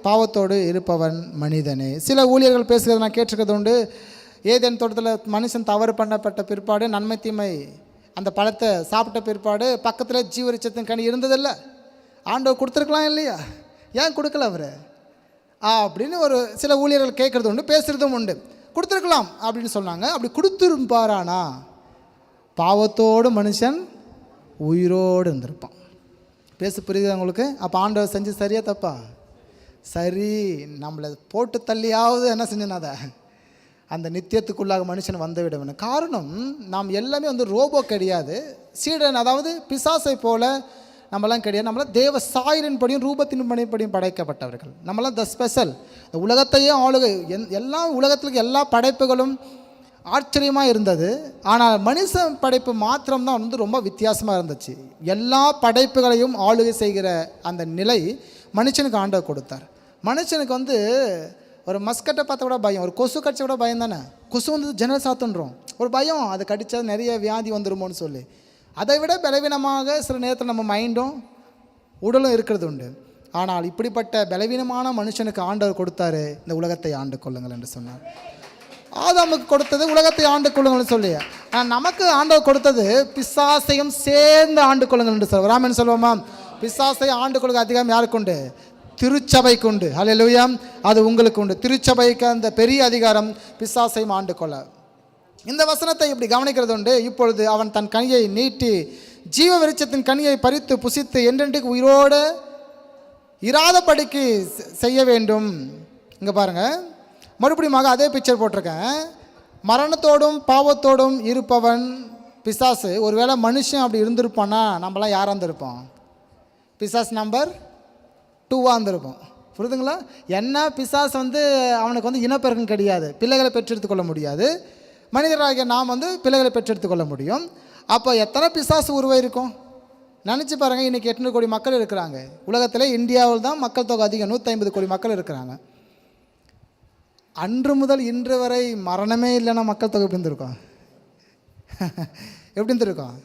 பாவத்தோடு இருப்பவன் மனிதனே. சில ஊழியர்கள் பேசுகிறத நான் கேட்டிருக்கிறது உண்டு. ஏதேன் தோட்டத்தில் மனுஷன் தவறு பண்ணப்பட்ட பிற்பாடு நன்மை தீமை அந்த பழத்தை சாப்பிட்ட பிற்பாடு பக்கத்தில் ஜீவரிச்சத்தின் கனி இருந்ததில்ல. ஆண்டவர் கொடுத்துருக்கலாம் இல்லையா? ஏன் கொடுக்கல அவர் அப்படின்னு ஒரு சில ஊழியர்கள் கேட்குறது உண்டு, பேசுகிறதும் உண்டு. கொடுத்துருக்கலாம் அப்படின்னு சொன்னாங்க. அப்படி கொடுத்துருப்பாரானா பாவத்தோடு மனுஷன் உயிரோடு இருந்திருப்பான். பேச புரியுது உங்களுக்கு? அப்போ ஆண்டவர் செஞ்சு சரியா தப்பா? சரி, நம்மளை போட்டு தள்ளியாவது என்ன செஞ்சேன் அதை அந்த நித்தியத்துக்குள்ளாக மனுஷன் வந்து விட வேண்டும். காரணம், நாம் எல்லாமே வந்து ரோபோ கிடையாது, சீடன் அதாவது பிசாசை போல நம்மளாம் கிடையாது. நம்மளாம் தேவ சாயலின் படியும் ரூபத்தின் படியும் படைக்கப்பட்டவர்கள். நம்மளாம் த ஸ்பெஷல். இந்த உலகத்தையே ஆளுகை எல்லா உலகத்துக்கு எல்லா படைப்புகளும் ஆச்சரியமாக இருந்தது. ஆனால் மனுஷன் படைப்பு மாத்திரம்தான் வந்து ரொம்ப வித்தியாசமாக இருந்துச்சு. எல்லா படைப்புகளையும் ஆளுகை செய்கிற அந்த நிலை மனுஷனுக்கு ஆண்டவர் கொடுத்தார். மனுஷனுக்கு வந்து ஒரு மஸ்கட்டை பார்த்த கூட பயம், ஒரு கொசு கடிச்ச கூட பயம் தானே. கொசு வந்து ஜன்னல் சாத்துன்றோம், ஒரு பயம், அது கடித்தா நிறைய வியாதி வந்துடுமோன்னு சொல்லி. அதை விட பலவீனமாக சில நேரத்தில் நம்ம மைண்டும் உடலும் இருக்கிறது உண்டு. ஆனால் இப்படிப்பட்ட பலவீனமான மனுஷனுக்கு ஆண்டவர் கொடுத்தாரு, இந்த உலகத்தை ஆண்டு கொள்ளுங்கள் என்று சொன்னார். ஆதாமுக்கு கொடுத்தது உலகத்தை ஆண்டு கொள்ளுங்கள்னு சொல்லி, ஆனால் நமக்கு ஆண்டவர் கொடுத்தது பிசாசையும் சேர்ந்து ஆண்டு கொள்ளுங்கள் என்று சொல்லுவார். ராமன் சொல்லுவோமா, பிசாசை ஆண்டு கொள்ளுங்க அதிகாரம் யாருக்கு உண்டு? திருச்சபைக்கு உண்டு. ஹல்லேலூயா, அது உங்களுக்கு உண்டு. திருச்சபைக்கு அந்த பெரிய அதிகாரம் பிசாசையும் ஆண்டு கொள்ள. இந்த வசனத்தை இப்படி கவனிக்கிறது உண்டு. இப்பொழுது அவன் தன் கனியை நீட்டி ஜீவ விருட்சத்தின் கனியை பறித்து புசித்து என்றென்றைக்கு உயிரோடு இராதபடிக்கு செய்ய வேண்டும். இங்கே பாருங்கள், மறுபடியும் அதே பிக்சர் போட்டிருக்கேன். மரணத்தோடும் பாவத்தோடும் இருப்பவன் பிசாசு. ஒருவேளை மனுஷன் அப்படி இருந்திருப்பான்னா நம்மளாம் யாராக இருந்திருப்போம்? பிசாஸ் நம்பர் 2 இருந்திருப்போம். புரியுதுங்களா? என்ன பிசாஸ் வந்து அவனுக்கு வந்து இனப்பெருக்கம் கிடையாது, பிள்ளைகளை பெற்றெடுத்து கொள்ள முடியாது. மனிதராகிய நாம் வந்து பிள்ளைகளை பெற்றெடுத்து கொள்ள முடியும். அப்போ எத்தனை பிசாசு உருவாக இருக்கும் நினச்சி பாருங்கள். இன்றைக்கி 800 கோடி மக்கள் இருக்கிறாங்க உலகத்தில். இந்தியாவில் தான் மக்கள் தொகை அதிகம், 150 கோடி மக்கள் இருக்கிறாங்க. அன்று முதல் இன்று வரை மரணமே இல்லைன்னா மக்கள் தொகை எப்படி இருந்திருக்கும்? எப்படி இருந்திருக்கும்?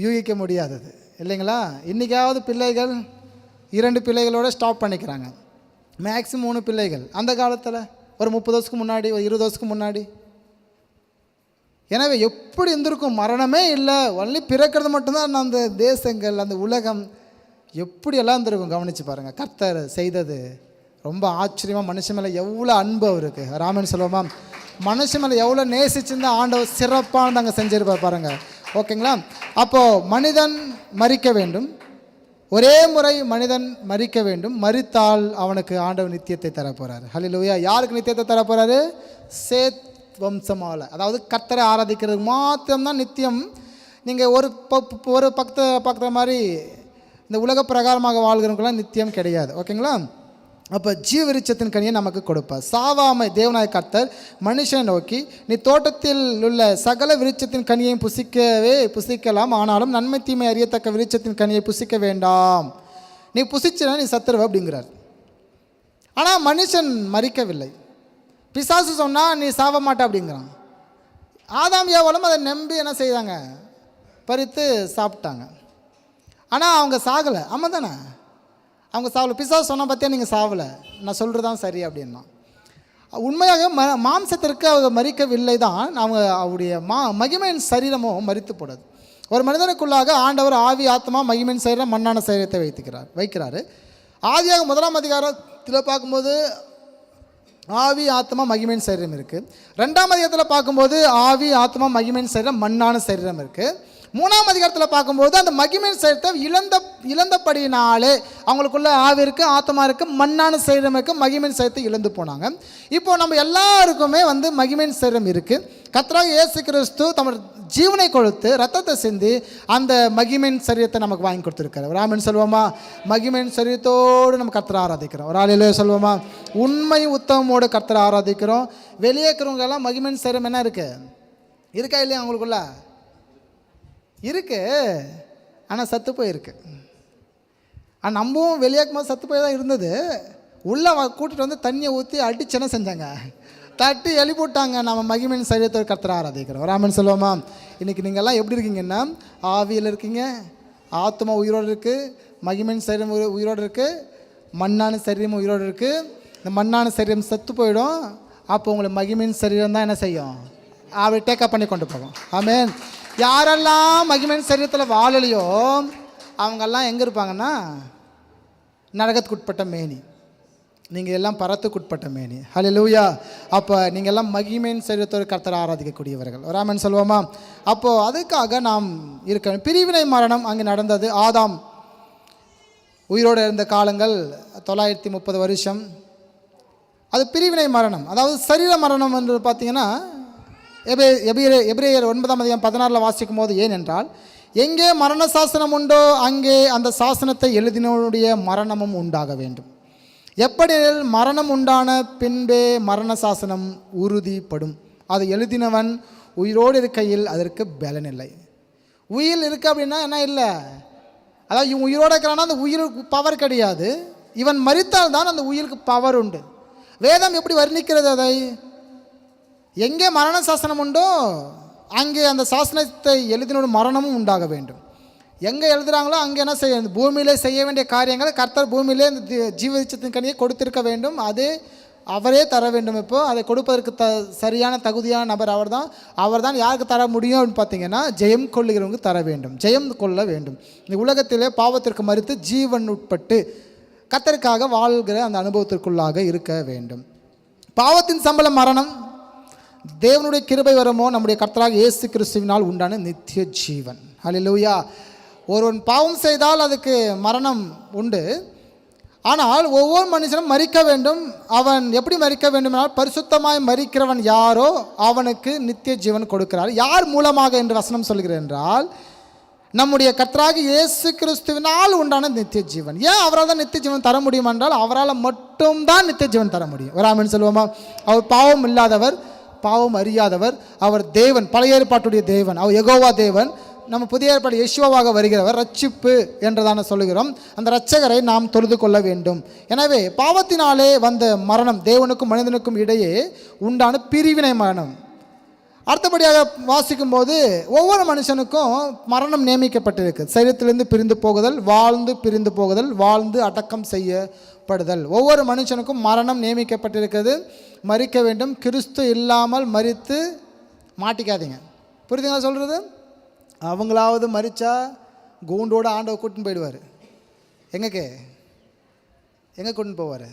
யூகிக்க முடியாதது இல்லைங்களா? இன்றைக்காவது பிள்ளைகள் 2 பிள்ளைகளோடு ஸ்டாப் பண்ணிக்கிறாங்க, மேக்ஸிமம் 3 பிள்ளைகள். அந்த காலத்தில் ஒரு 30 வருஷத்துக்கு முன்னாடி, ஒரு 20 வருஷத்துக்கு முன்னாடி. எனவே எப்படி இருந்திருக்கும்? மரணமே இல்லை, ஒன்லி பிறக்கிறது மட்டும்தான். அந்த தேசங்கள், அந்த உலகம் எப்படியெல்லாம் இருந்திருக்கும் கவனித்து பாருங்கள். கர்த்தர் செய்தது ரொம்ப ஆச்சரியமாக. மனுஷன் மேலே எவ்வளோ அன்பு அவருக்கு. ராமன் சொல்லுவோமா, மனுஷன் மேலே எவ்வளோ நேசிச்சிருந்தா ஆண்டவர் சிறப்பானது அங்கே செஞ்சிருப்பார் பாருங்கள். ஓகேங்களா? அப்போது மனிதன் மரிக்க வேண்டும், ஒரே முறை மனிதன் மரிக்க வேண்டும். மரித்தால் அவனுக்கு ஆண்டவர் நித்தியத்தை தரப்போகிறார். ஹல்லேலூயா. யாருக்கு நித்தியத்தை தரப்போகிறாரு? சேத் வம்சமால், அதாவது கர்த்தரை ஆராதிக்கிறது மாத்திரம்தான் நித்தியம். நீங்கள் ஒரு பக்கத்தை மாதிரி இந்த உலக பிரகாரமாக வாழ்கிறவங்களாம் நித்தியம் கிடையாது. ஓகேங்களா? அப்போ ஜீவ விருட்சத்தின் கனியை நமக்கு கொடுப்பார். சாவாமை தேவனாய கர்த்தர் மனுஷனை நோக்கி, நீ தோட்டத்தில் உள்ள சகல விருட்சத்தின் கனியையும் புசிக்கலாம், ஆனாலும் நன்மை தீமை அறியத்தக்க விருட்சத்தின் கனியை புசிக்க வேண்டாம். நீ புசிச்சுனா நீ சத்துருவ அப்படிங்கிறார். ஆனால் மனுஷன் மரிக்கவில்லை. பிசாசு சொன்னால் நீ சாவ மாட்ட அப்படிங்கிறான். ஆதாம் ஏவாளும் அதை நம்பி என்ன செய்தாங்க? பறித்து சாப்பிட்டாங்க. ஆனால் அவங்க சாகலை. ஆமாம் தானே? அவங்க சாவலை. பிசாசு சொன்னால் பார்த்தியா நீங்கள் சாவலை, நான் சொல்கிறது தான் சரி அப்படின்னா. உண்மையாக மாம்சத்திற்கு அவங்க மரிக்கவில்லை தான், அவங்க அவருடைய மகிமையின் சரீரமும் மரித்து போடுது. ஒரு மனிதனுக்குள்ளாக ஆண்டவர் ஆவி ஆத்மா மகிமையின் சரீரம் மண்ணான சரீரத்தை வைக்கிறாரு. ஆதியாக 1ஆம் அதிகாரத்தில் பார்க்கும்போது ஆவி ஆத்மா மகிமையின் சரீரம் இருக்குது. 2ஆம் அதிகாரத்தில் பார்க்கும்போது ஆவி ஆத்மா மகிமையின் சரீரம் மண்ணான சரீரம் இருக்குது. 3ஆம் அதிகாரத்தில் பார்க்கும்போது அந்த மகிமையின் சரீரத்தை இழந்தபடினாலே அவங்களுக்குள்ள ஆவி இருக்குது, ஆத்மா இருக்குது, மண்ணான சரீரம் இருக்குது, மகிமையின் சரீரத்தை இழந்து போனாங்க. இப்போது நம்ம எல்லாருக்குமே வந்து மகிமையின் சரீரம் இருக்குது. கர்த்தராகிய இயேசு கிறிஸ்து தமது ஜீவனை கொடுத்து ரத்தத்தை சிந்தி அந்த மகிமையின் சரீரத்தை நமக்கு வாங்கி கொடுத்துருக்காரு. ஒரு ஆமென் சொல்லுவோமா? மகிமையின் சரீரத்தோடு நம்ம கர்த்தரை ஆராதிக்கிறோம். ஒரு ஆளிலே சொல்லுவோமா? உண்மை உத்தமோடு கர்த்தரை ஆராதிக்கிறோம். வெளியே இருக்கிறவங்க எல்லாம் மகிமையின் சரீரம் என்ன இருக்கா இல்லையா? அவங்களுக்குள்ள இருக்கு, ஆனால் சத்து போயிருக்கு. ஆனால் நம்மவும் வெளியாக்கும் போது சத்து போய் தான் இருந்தது. உள்ளே கூட்டிகிட்டு வந்து தண்ணியை ஊற்றி அடிச்சு என்ன செஞ்சாங்க? தட்டி எழுப்பிவிட்டாங்க. நம்ம மகிமையின் சரீரத்தை கர்த்தரை ஆராதிக்கிறோம். ராமன் சொல்லுவோமா? இன்றைக்கி நீங்கள்லாம் எப்படி இருக்கீங்கன்னா, ஆவியில் இருக்கீங்க, ஆத்மா உயிரோடு இருக்குது, மகிமையின் சரீரம் உயிரோடு இருக்குது, மண்ணான சரீரம் உயிரோடு இருக்குது. இந்த மண்ணான சரீரம் செத்து போயிடும். அப்போ உங்களை மகிமையின் சரீரம் தான் என்ன செய்யும்? அப்படி டேக்கப் பண்ணி கொண்டு போகும். ஆமென். யாரெல்லாம் மகிமையின் சரீரத்தில் வாழலையோ அவங்கெல்லாம் எங்கே இருப்பாங்கன்னா நரகத்துக்குட்பட்ட மேனி. நீங்கள் எல்லாம் பரத்துக்குட்பட்ட மேனி. ஹல்லேலூயா. அப்போ நீங்கள் எல்லாம் மகிமையின் சரீரத்தோடு கர்த்தரை ஆராதிக்கக்கூடியவர்கள். ஒரு ஆமென் சொல்லுவோமா? அப்போது அதுக்காக நாம் இருக்க பிரிவினை மரணம் அங்கே நடந்தது. ஆதாம் உயிரோடு இருந்த காலங்கள் 930 வருஷம். அது பிரிவினை மரணம், அதாவது சரீர மரணம் என்று பார்த்தீங்கன்னா எபிரேயர் 9:16 வாசிக்கும் போது, ஏனென்றால் எங்கே மரண சாசனம் உண்டோ அங்கே அந்த சாசனத்தை எழுதினவனுடைய மரணமும் உண்டாக வேண்டும். எப்படி மரணம் உண்டான பின்பே மரண சாசனம் உறுதிப்படும். அது எழுதினவன் உயிரோடு இருக்கையில் அதற்கு பலன் இல்லை. உயிர் இருக்கு அப்படின்னா என்ன இல்லை, அதாவது இவன் உயிரோடு இருக்கிறான்னா அந்த உயிருக்கு பவர் கிடையாது. இவன் மரித்தால் தான் அந்த உயிருக்கு பவர் உண்டு. வேதம் எப்படி வர்ணிக்கிறது அதை? எங்கே மரண சாசனம் உண்டோ அங்கே அந்த சாசனத்தை எழுதினோட மரணமும் உண்டாக வேண்டும். எங்கே எழுதுகிறாங்களோ அங்கே என்ன செய்ய, பூமியிலே செய்ய வேண்டிய காரியங்களை கர்த்தர் பூமியிலே இந்த ஜீவச்சத்தின் கனியை கொடுத்திருக்க வேண்டும். அது அவரே தர வேண்டும். இப்போ அதை கொடுப்பதற்கு சரியான தகுதியான நபர் அவர் தான் யாருக்கு தர முடியும் அப்படின்னு பார்த்தீங்கன்னா, ஜெயம் கொள்ளுகிறவங்க தர வேண்டும், ஜெயம் கொள்ள வேண்டும். இந்த உலகத்திலே பாவத்திற்கு மறித்து ஜீவன் உட்பட்டு கர்த்தருக்காக வாழ்கிற அந்த அனுபவத்திற்குள்ளாக இருக்க வேண்டும். பாவத்தின் சம்பளம் மரணம், தேவனுடைய கிருபை வரமோ நம்முடைய கர்த்தராக இயேசு கிறிஸ்துவினால் உண்டான நித்திய ஜீவன். ஹல்லேலூயா. ஒருவன் பாவம் செய்தால் அதுக்கு மரணம் உண்டு. ஆனால் ஒவ்வொரு மனுஷனும் மரிக்க வேண்டும். அவன் எப்படி மரிக்க வேண்டுமென்றால், பரிசுத்தமாய் மரிக்கிறவன் யாரோ அவனுக்கு நித்திய ஜீவன் கொடுக்கிறார். யார் மூலமாக என்று வசனம் சொல்கிறது என்றால், நம்முடைய கர்த்தராகிய இயேசு கிறிஸ்துவினால் உண்டான நித்திய ஜீவன். ஏன் அவரால் தான் நித்திய ஜீவன் தர முடியும் என்றால், அவரால் மட்டும்தான் நித்திய ஜீவன் தர முடியும். ஒரு ஆமென் சொல்லுவோமா? அவர் பாவம் இல்லாதவர், பாவம் அறியாதவர், அவர் தேவன், பழைய ஏற்பாட்டுடைய தேவன், அவர் யெகோவா தேவன். நம்ம புதிய ஏற்பாடு யெஷுவாவாக வருகிறவர், ரட்சிப்பு என்றதான சொல்லுகிறோம். அந்த இரட்சகரை நாம் தொழுது கொள்ள வேண்டும். எனவே பாவத்தினாலே வந்த மரணம் தேவனுக்கும் மனிதனுக்கும் இடையே உண்டான பிரிவினை மரணம். அடுத்தபடியாக வாசிக்கும் போது ஒவ்வொரு மனுஷனுக்கும் மரணம் நியமிக்கப்பட்டிருக்கு. சரீரத்திலிருந்து பிரிந்து போகுதல், வாழ்ந்து பிரிந்து போகுதல், வாழ்ந்து அடக்கம் செய்யப்படுதல். ஒவ்வொரு மனுஷனுக்கும் மரணம் நியமிக்கப்பட்டிருக்கிறது. மரிக்க வேண்டும். கிறிஸ்து இல்லாமல் மரித்து மாட்டிக்காதீங்க. புரியுதுங்களா சொல்கிறது? அவங்களாவது மரித்தா கூண்டோடு ஆண்டவர் கூட்டின்னு போயிடுவார். எங்கே கூட்டின்னு போவார்?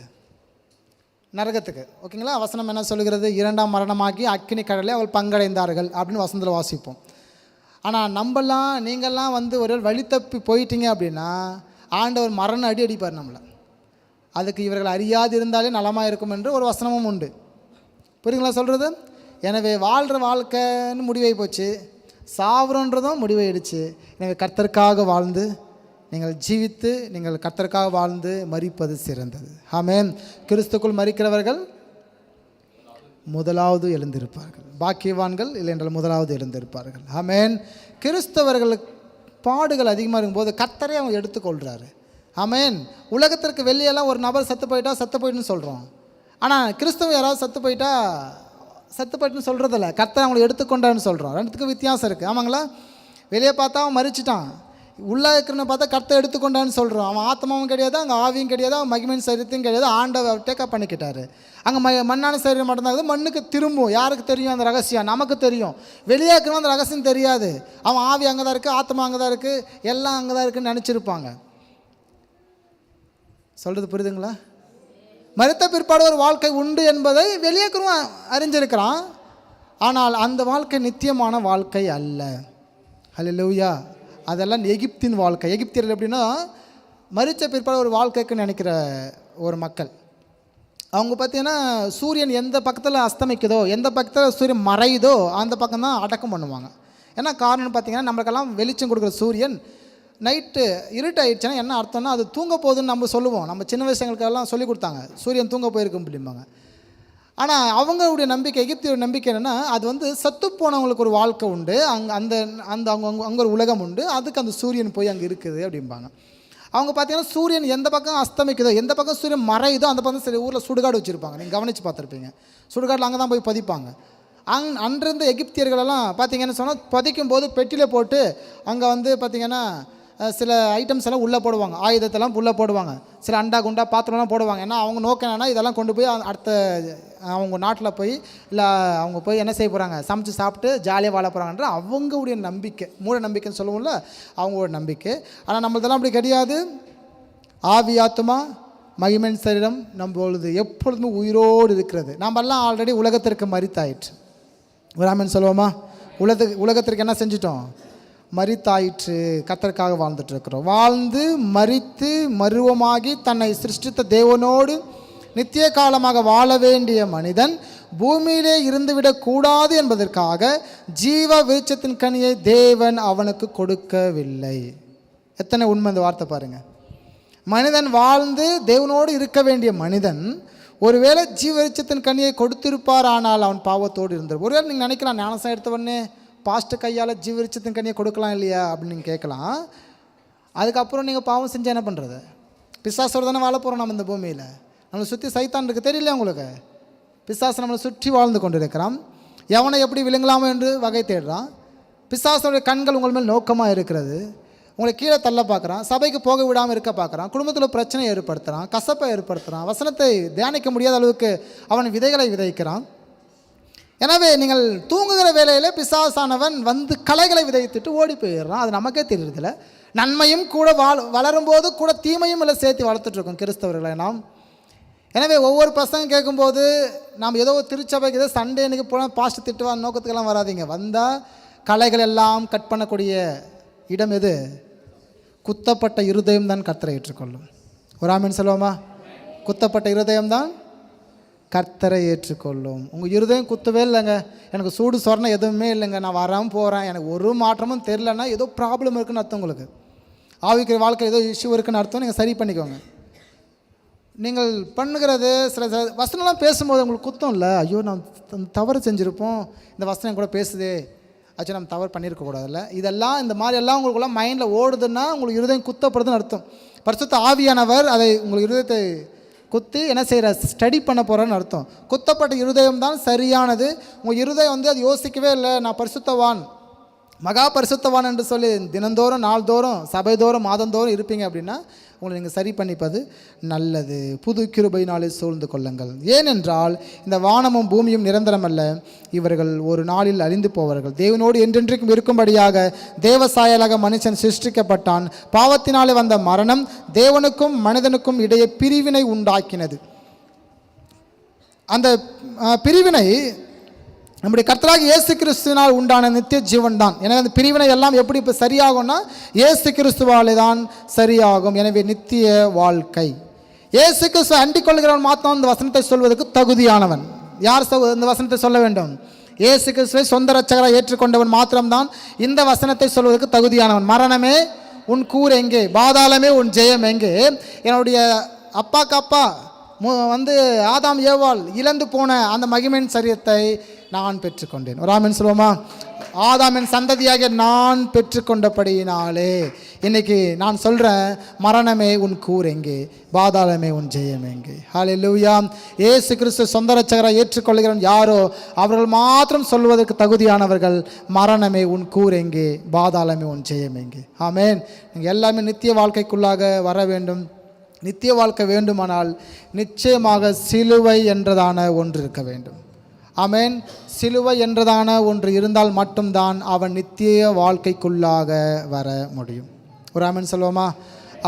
நரகத்துக்கு. ஓகேங்களா? வசனம் என்ன சொல்கிறது? 2ஆம் மரணமாகி அக்கினி கடலை அவள் பங்கடைந்தார்கள் அப்படின்னு வசனத்தில் வாசிப்போம். ஆனால் நம்மலாம் நீங்கள்லாம் ஒரு வழி தப்பி போயிட்டீங்க அப்படின்னா ஆண்டவர் மரண அடிப்பார் நம்மளை. அதுக்கு இவர்கள் அறியாது இருந்தாலே நலமாக இருக்கும் என்று ஒரு வசனமும் உண்டு. புரியுங்களா சொல்கிறது? எனவே வாழ்கிற வாழ்க்கைன்னு முடிவாகி போச்சு, சாவுறன்றதும் முடிவாயிடுச்சு. எனவே கர்த்தருக்காக வாழ்ந்து நீங்கள் ஜீவித்து நீங்கள் கர்த்தருக்காக வாழ்ந்து மரிப்பது சிறந்தது. ஆமென். கிறிஸ்துக்குள் மரிக்கிறவர்கள் முதலாவது எழுந்திருப்பார்கள். பாக்கியவான்கள் இல்லை என்றால் முதலாவது எழுந்திருப்பார்கள். ஆமென். கிறிஸ்தவர்களுக்கு பாடுகள் அதிகமாக இருக்கும்போது கர்த்தரே அவங்க எடுத்துக்கொள்கிறாரு. ஆமென். உலகத்திற்கு வெளியெல்லாம் ஒரு நபர் செத்து போயிட்டுன்னு சொல்கிறோம். ஆனால் கிறிஸ்தவ யாராவது செத்து போயிட்டுன்னு சொல்கிறதில்ல, கர்த்தர் அவங்களை எடுத்துக்கொண்டான்னு சொல்கிறோம். ரெண்டுத்துக்கும் வித்தியாசம் இருக்குது. ஆமாங்களா? வெளியே பார்த்தா அவன் மரிச்சிட்டான், உள்ளே இருக்கிறன்னு பார்த்தா கர்த்தர் எடுத்துக்கொண்டான்னு சொல்கிறோம். அவன் ஆத்மாவும் கிடையாது, அங்கே ஆவியும் கிடையாது, அவன் மகிமையின் சரீரத்தையும் கிடையாது. ஆண்டவர் டேக்கப் பண்ணிக்கிட்டாரு. அங்கே மண்ணான சரீரம் மட்டும்தான் இருக்குது. மண்ணுக்கு திரும்பும். யாருக்கு தெரியும் அந்த ரகசியம்? நமக்கு தெரியும். வெளியே இருக்கிறவன் அந்த ரகசியம் தெரியாது. அவன் ஆவி அங்கே தான் இருக்குது, ஆத்மா அங்கே தான் இருக்குது, எல்லாம் அங்கே தான் இருக்குதுன்னு நினச்சிருப்பாங்க. சொல்கிறது புரியுதுங்களா? மரித்த பிற்பாடு ஒரு வாழ்க்கை உண்டு என்பதை வெளியேக்கிறவன் அறிஞ்சிருக்கிறான். ஆனால் அந்த வாழ்க்கை நித்தியமான வாழ்க்கை அல்ல. ஹல்லேலூயா. அதெல்லாம் எகிப்தின் வாழ்க்கை. எகிப்தியர்கள் எப்படின்னா மரித்த பிற்பாடு ஒரு வாழ்க்கைக்கு நினைக்கிற ஒரு மக்கள். அவங்க பார்த்தீங்கன்னா சூரியன் எந்த பக்கத்தில் அஸ்தமிக்குதோ, எந்த பக்கத்தில் சூரியன் மறையுதோ அந்த பக்கம் தான் அடக்கம் பண்ணுவாங்க. ஏன்னா காரணம்னு பார்த்தீங்கன்னா நம்மளுக்கெல்லாம் வெளிச்சம் கொடுக்குற சூரியன் நைட்டு இருட்டாயிடுச்சுன்னா என்ன அர்த்தம்னா அது தூங்க போகுதுன்னு நம்ம சொல்லுவோம். நம்ம சின்ன வயசுங்களுக்கெல்லாம் சொல்லி கொடுத்தாங்க, சூரியன் தூங்க போயிருக்கும் அப்படிம்பாங்க. ஆனால் அவங்களுடைய நம்பிக்கை, எகிப்தியோட நம்பிக்கை என்னென்னா அது சத்து போனவங்களுக்கு ஒரு வாழ்க்கை உண்டு, அங்கே ஒரு உலகம் உண்டு, அதுக்கு அந்த சூரியன் போய் அங்கே இருக்குது அப்படிம்பாங்க. அவங்க பார்த்தீங்கன்னா சூரியன் எந்த பக்கம் அஸ்தமிக்குதோ, எந்த பக்கம் சூரியன் மறையுதோ அந்த பக்கம் சரி ஊரில் சுடுகாடு வச்சுருப்பாங்க. நீங்கள் கவனித்து பார்த்துருப்பீங்க. சுடுகாட்டில் அங்கே தான் போய் பதிப்பாங்க. அன்றிருந்த எகிப்தியர்களெல்லாம் பார்த்தீங்கன்னு சொன்னால் பதிக்கும் போது பெட்டியில் போட்டு அங்கே பார்த்திங்கன்னா சில ஐட்டம்ஸ் எல்லாம் உள்ளே போடுவாங்க, ஆயுதத்தெல்லாம் உள்ளே போடுவாங்க, சில அண்டா குண்டா பாத்திரம்லாம் போடுவாங்க. ஏன்னா அவங்க நோக்கம் என்னென்னா இதெல்லாம் கொண்டு போய் அடுத்த அவங்க நாட்டில் போய் இல்லை அவங்க போய் என்ன செய்ய போகிறாங்க, சமைச்சு சாப்பிட்டு ஜாலியாக வாழ போகிறாங்கன்ற அவங்களுடைய நம்பிக்கை, மூட நம்பிக்கைன்னு சொல்லுவோம்ல, அவங்களோட நம்பிக்கை. ஆனால் நம்மளதெல்லாம் அப்படி கிடையாது. ஆவி ஆத்மா மகிமன் சரீரம் நம்மளது எப்பொழுதுமே உயிரோடு இருக்கிறது. நம்மெல்லாம் ஆல்ரெடி உலகத்திற்கு மரித்தாயிற்று. ஒரு ஆமென் சொல்லுவோமா? உலகத்திற்கு என்ன செஞ்சிட்டோம்? மரித்தாயிற்று, கர்த்தருக்காக வாழ்ந்துட்டு இருக்கிறோம். வாழ்ந்து மரித்து மருவமாகி தன்னை சிருஷ்டித்த தேவனோடு நித்திய காலமாக வாழ வேண்டிய மனிதன் பூமியிலே இருந்துவிடக்கூடாது என்பதற்காக ஜீவ விருட்சத்தின் கனியை தேவன் அவனுக்கு கொடுக்கவில்லை. எத்தனை உண்மை இந்த வார்த்தை பாருங்க. மனிதன் வாழ்ந்து தேவனோடு இருக்க வேண்டிய மனிதன் ஒருவேளை ஜீவ விருட்சத்தின் கனியை கொடுத்திருப்பார், ஆனால் அவன் பாவத்தோடு இருந்திருப்பார். ஒருவேளை நீங்கள் நினைக்கலாம், ஞானசம் எடுத்த உடனே பாஸ்ட் கையால் ஜீவ விருட்சத்தின் கனியை கொடுக்கலாம் இல்லையா அப்படின்னு நீங்கள் கேட்கலாம். அதுக்கப்புறம் நீங்கள் பாவம் செஞ்சால் என்ன பண்ணுறது? பிசாசோடு தானே வாழ போகிறோம் நம்ம இந்த பூமியில். நம்மளை சுற்றி சைத்தான் இருக்குது, தெரியல உங்களுக்கு? பிசாசு நம்மளை சுற்றி வாழ்ந்து கொண்டு இருக்கிறான். எவனை எப்படி விழுங்கலாமோ என்று வகை தேடுறான். பிசாசோடைய கண்கள் உங்கள் மேல் நோக்கமாக இருக்கிறது. உங்களை கீழே தள்ள பார்க்குறான், சபைக்கு போக விடாமல் இருக்க பார்க்குறான், குடும்பத்தில் பிரச்சனை ஏற்படுத்துகிறான், கசப்பை ஏற்படுத்துகிறான், வசனத்தை தியானிக்க முடியாத அளவுக்கு அவன் விதைகளை விதைக்கிறான். எனவே நீங்கள் தூங்குகிற வேலையில் பிசாசானவன் வந்து களைகளை விதைத்துட்டு ஓடி போயிடுறான். அது நமக்கே தெரியறதில்ல. நன்மையும் கூட வளரும்போது கூட தீமையும் இல்லை சேர்த்து வளர்த்துட்ருக்கோம் கிறிஸ்தவர்களை நாம். எனவே ஒவ்வொரு பசங்க கேட்கும்போது நாம் ஏதோ திருச்சபைக்கு ஏதோ சண்டே அன்றைக்கி போனால் பாஸ்ட் திட்டுவா நோக்கத்துக்கெல்லாம் வராதிங்க. வந்தால் களைகள் எல்லாம் கட் பண்ணக்கூடிய இடம் எது? குத்தப்பட்ட இருதயம் தான் கர்த்தரை ஏற்றுக்கொள்ளும். ஒரு ஆமென் சொல்லுவோமா? குத்தப்பட்ட இருதயம் தான் கர்த்தரை ஏற்றுக்கொள்ளும். உங்கள் இருதயம் குத்தவே இல்லைங்க, எனக்கு சூடு சொரணம் எதுவுமே இல்லைங்க, நான் வராமல் போகிறேன், எனக்கு ஒரு மாற்றமும் தெரிலன்னா ஏதோ ப்ராப்ளம் இருக்குன்னு அர்த்தம். உங்களுக்கு ஆவிக்கிற வாழ்க்கை ஏதோ இஷ்யூ இருக்குன்னு அர்த்தம். நீங்கள் சரி பண்ணிக்கோங்க. நீங்கள் பண்ணுகிறது சில வசனம்லாம் பேசும்போது உங்களுக்கு குத்தம் இல்லை, ஐயோ நாம் தவறு செஞ்சுருப்போம், இந்த வசனம் கூட பேசுதே, ஆச்சு நம்ம தவறு பண்ணியிருக்கக்கூடாதுல்ல, இதெல்லாம் இந்த மாதிரி எல்லாம் உங்களுக்குள்ள மைண்டில் ஓடுதுன்னா உங்களுக்கு இருதயம் குத்தப்படுதுன்னு அர்த்தம். பரிசுத்த ஆவியானவர் அதை உங்களுக்கு இருதயத்தை குத்தி என்ன செய்கிற ஸ்டடி பண்ண போகிறேன்னு அர்த்தம். குத்தப்பட்ட இருதயம் தான் சரியானது. உங்கள் இருதயம் வந்து அது யோசிக்கவே இல்லை, நான் பரிசுத்தவான் மகா பரிசுத்தவான் என்று சொல்லி தினந்தோறும் நாள்தோறும் சபைதோறும் மாதந்தோறும் இருப்பீங்க அப்படின்னா உங்களை நீங்கள் சரி பண்ணிப்பது நல்லது. புது கிருபையினாலே சூழ்ந்து கொள்ளுங்கள். ஏனென்றால் இந்த வானமும் பூமியும் நிரந்தரமல்ல, இவர்கள் ஒரு நாளில் அழிந்து போவார்கள். தேவனோடு என்றென்றைக்கும் இருக்கும்படியாக தேவசாயலாக மனுஷன் சிருஷ்டிக்கப்பட்டான். பாவத்தினாலே வந்த மரணம் தேவனுக்கும் மனிதனுக்கும் இடையே பிரிவினை உண்டாக்கினது. அந்த பிரிவினை நம்முடைய கர்த்தராகிய இயேசு கிறிஸ்துவினால் உண்டான நித்திய ஜீவன் தான். எனவே அந்த பிரிவினை எல்லாம் எப்படி இப்போ சரியாகும்னா இயேசு கிறிஸ்துவாலே தான் சரியாகும். எனவே நித்திய வாழ்க்கை. இயேசு கிறிஸ்துவை அண்டிக் கொள்கிறவன் மாத்திரம் இந்த வசனத்தை சொல்வதற்கு தகுதியானவன். யார் இந்த வசனத்தை சொல்ல வேண்டும்? இயேசு கிறிஸ்துவை சொந்த இரட்சகராக ஏற்றுக்கொண்டவன் மாத்திரம்தான் இந்த வசனத்தை சொல்வதற்கு தகுதியானவன். மரணமே உன் கூர் எங்கே, பாதாளமே உன் ஜெயம் எங்கே? என்னுடைய அப்பா வந்து ஆதாம் ஏவாள் இழந்து போன அந்த மகிமையின் சரீரத்தை நான் பெற்றுக்கொண்டேன். ஒரு ஆமென் சொல்லுவோமா? ஆதாமின் சந்ததியாக நான் பெற்றுக்கொண்டபடியினாலே இன்னைக்கு நான் சொல்கிறேன், மரணமே உன் கூர் எங்கே, பாதாளமே உன் ஜெயம் எங்கே. ஹல்லேலூயா. இயேசு கிறிஸ்து சொந்த இரட்சகராக ஏற்றுக்கொள்கிறவன் யாரோ அவர்கள் மாத்திரம் சொல்வதற்கு தகுதியானவர்கள். மரணமே உன் கூர் எங்கே, பாதாளமே உன் ஜெயம் எங்கே. ஆமென். நீங்கள் எல்லாமே நித்திய வாழ்க்கைக்குள்ளாக வர வேண்டும். நித்திய வாழ்க்கை வேண்டுமானால் நிச்சயமாக சிலுவை என்றதான ஒன்று இருக்க வேண்டும். ஆமென். சிலுவை என்றதான ஒன்று இருந்தால் மட்டும்தான் அவன் நித்திய வாழ்க்கைக்குள்ளாக வர முடியும். ஒரு ஆமென் சொல்லுவோமா?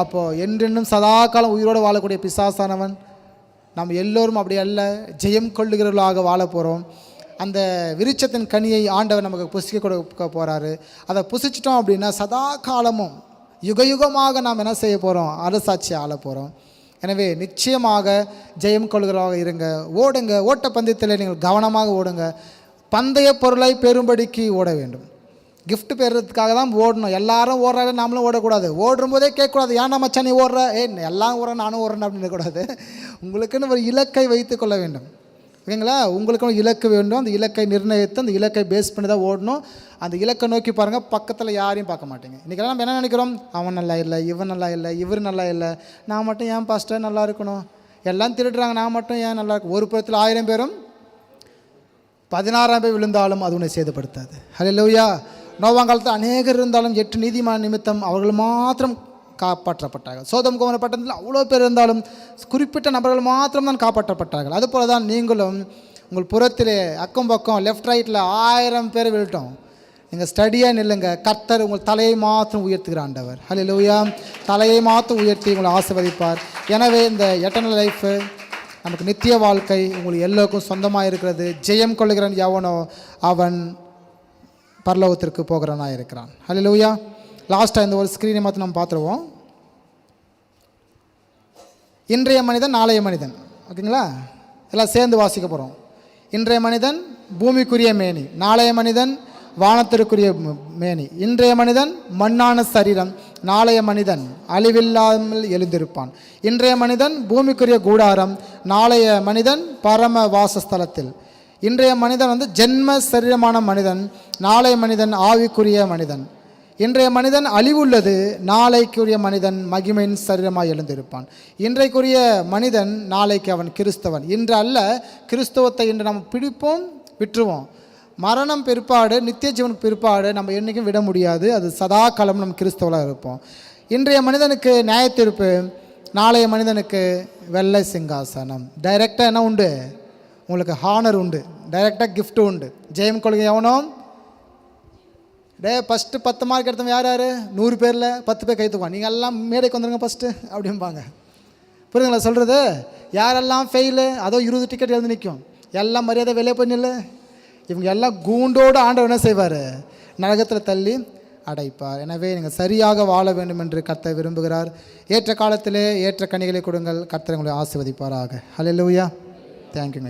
அப்போது என்றென்றும் சதா காலம் உயிரோடு வாழக்கூடிய பிசாசானவன் நாம் எல்லோரும் அப்படி அல்ல, ஜெயம் கொள்ளுகிறவர்களாக வாழ போகிறோம். அந்த விருட்சத்தின் கனியை ஆண்டவர் நமக்கு புசிக்க கொடுக்க போகிறாரு. அதை புசிச்சிட்டோம் அப்படின்னா சதா காலமும் யுகயுகமாக நாம் என்ன செய்ய போகிறோம்? அரசாட்சி ஆள போகிறோம். எனவே நிச்சயமாக ஜெயம் கொள்கிறவராக இருங்க. ஓடுங்க. ஓட்ட பந்தயத்தில் நீங்கள் கவனமாக ஓடுங்க. பந்தய பொருளை பெறும்படிக்கு ஓட வேண்டும். கிஃப்ட் பெறுறதுக்காக தான் ஓடணும். எல்லாரும் ஓடுறாங்க, நாமளும் ஓடக்கூடாது. ஓடும்போதே கேட்கக்கூடாது, ஏன்னா மச்சான் நீ ஓடுற, எல்லாம் ஓடுறேன் நானும் ஓடுறேன் அப்படின்னு இருக்கக்கூடாது. உங்களுக்குன்னு ஒரு இலக்கை வைத்து கொள்ள வேண்டும். ஓகேங்களா? உங்களுக்கும் இலக்கு வேண்டும். அந்த இலக்கை நிர்ணயித்து அந்த இலக்கை பேஸ் பண்ணி தான் ஓடணும். அந்த இலக்கை நோக்கி பாருங்கள், பக்கத்தில் யாரையும் பார்க்க மாட்டீங்க. இன்றைக்கெல்லாம் நம்ம என்ன நினைக்கிறோம்? அவன் நல்லா இல்லை, இவன் நல்லா இல்லை, இவர் நல்லா இல்லை, நான் மட்டும் ஏன் பாஸ்டர் நல்லா இருக்கணும், எல்லாம் திருடுறாங்க, நான் மட்டும் ஏன் நல்லா இருக்கும். ஒரு புறத்தில் 1000 பேரும் 16 பேர் விழுந்தாலும் அது உன்னை சேதப்படுத்தாது. ஹல்லேலூயா. நோவாங்காலத்தில் அநேகர் இருந்தாலும் 8 நீதிமான நிமித்தம் அவர்கள் மாத்திரம் காப்பாற்றப்பட்டார்கள். சோதம் கோமர பட்டணத்தில் அவ்வளோ பேர் இருந்தாலும் குறிப்பிட்ட நபர்கள் மாத்திரம் தான் காப்பாற்றப்பட்டார்கள். அதுபோல தான் நீங்களும் உங்கள் புறத்திலே அக்கம் பக்கம் லெஃப்ட் ரைட்டில் 1000 பேர் விழுட்டோம், நீங்கள் ஸ்டடியாக நில்லுங்க. கர்த்தர் உங்கள் தலையை மாத்திரம் உயர்த்துகிற ஆண்டவர். ஹல்லேலூயா. தலையை மாத்திரம் உயர்த்தி உங்களை ஆசீர்வதிப்பார். எனவே இந்த எட்டர்னல் லைஃபு நமக்கு நித்திய வாழ்க்கை உங்களுக்கு எல்லோருக்கும் சொந்தமாக இருக்கிறது. ஜெயம் கொள்ளுகிறவன் எவனோ அவன் பரலோகத்திற்கு போகிறவனாக இருக்கிறான். ஹல்லேலூயா. லாஸ்ட்டாக இந்த ஒரு ஸ்க்ரீனை மாற்றி நம்ம பார்த்துருவோம். இன்றைய மனிதன் நாளைய மனிதன். ஓகேங்களா? எல்லாம் சேர்ந்து வாசிக்க போகிறோம். இன்றைய மனிதன் பூமிக்குரிய மேனி, நாளைய மனிதன் வானத்திற்குரிய மேனி. இன்றைய மனிதன் மண்ணான சரீரம், நாளைய மனிதன் அழிவில்லாமல் எழுந்திருப்பான். இன்றைய மனிதன் பூமிக்குரிய கூடாரம், நாளைய மனிதன் பரம வாசஸ்தலத்தில். இன்றைய மனிதன் ஜென்ம சரீரமான மனிதன், நாளைய மனிதன் ஆவிக்குரிய மனிதன். இன்றைய மனிதன் அழிவுள்ளது, நாளைக்குரிய மனிதன் மகிமையின் சரீரமாக எழுந்திருப்பான். இன்றைக்குரிய மனிதன் நாளைக்கு அவன் கிறிஸ்தவன். இன்று அல்ல, கிறிஸ்தவத்தை இன்று நம்ம பிடிப்போம், விட்டுருவோம். மரணம் பிற்பாடு, நித்திய ஜீவனுக்கு பிற்பாடு நம்ம என்றைக்கும் விட முடியாது. அது சதா காலம் நம்ம கிறிஸ்தவலாக இருப்போம். இன்றைய மனிதனுக்கு நியாயத்தீர்ப்பு, நாளைய மனிதனுக்கு வெள்ளை சிங்காசனம். டைரெக்டாக என்ன உண்டு? உங்களுக்கு ஹானர் உண்டு, டைரெக்டாக கிஃப்ட் உண்டு. ஜெயம் கொள்கை எவனோ ஃபஸ்ட்டு 10 மார்க் எடுத்தவங்க யார் யார்? 100 பேரில் 10 பேர் கை தூக்குவான். நீங்கள் எல்லாம் மேடைக்கு வந்துடுங்க ஃபஸ்ட்டு அப்படிம்பாங்க. புரியுதுங்களா சொல்கிறது? யாரெல்லாம் ஃபெயிலு, அதோ 20 டிக்கெட் எழுந்து நிற்கும். எல்லாம் மரியாதை வெளியே போய் நில்லு. இவங்க எல்லாம் கூண்டோடு ஆண்டவர் என்ன செய்வார்? நரகத்தில் தள்ளி அடைப்பார். எனவே நீங்கள் சரியாக வாழ வேண்டும் என்று கர்த்தர் விரும்புகிறார். ஏற்ற காலத்திலே ஏற்ற கனிகளை கொடுங்கள். கர்த்தர் உங்களை ஆசீர்வதிப்பாராக. ஹல்லேலூயா. தேங்க்யூங்க.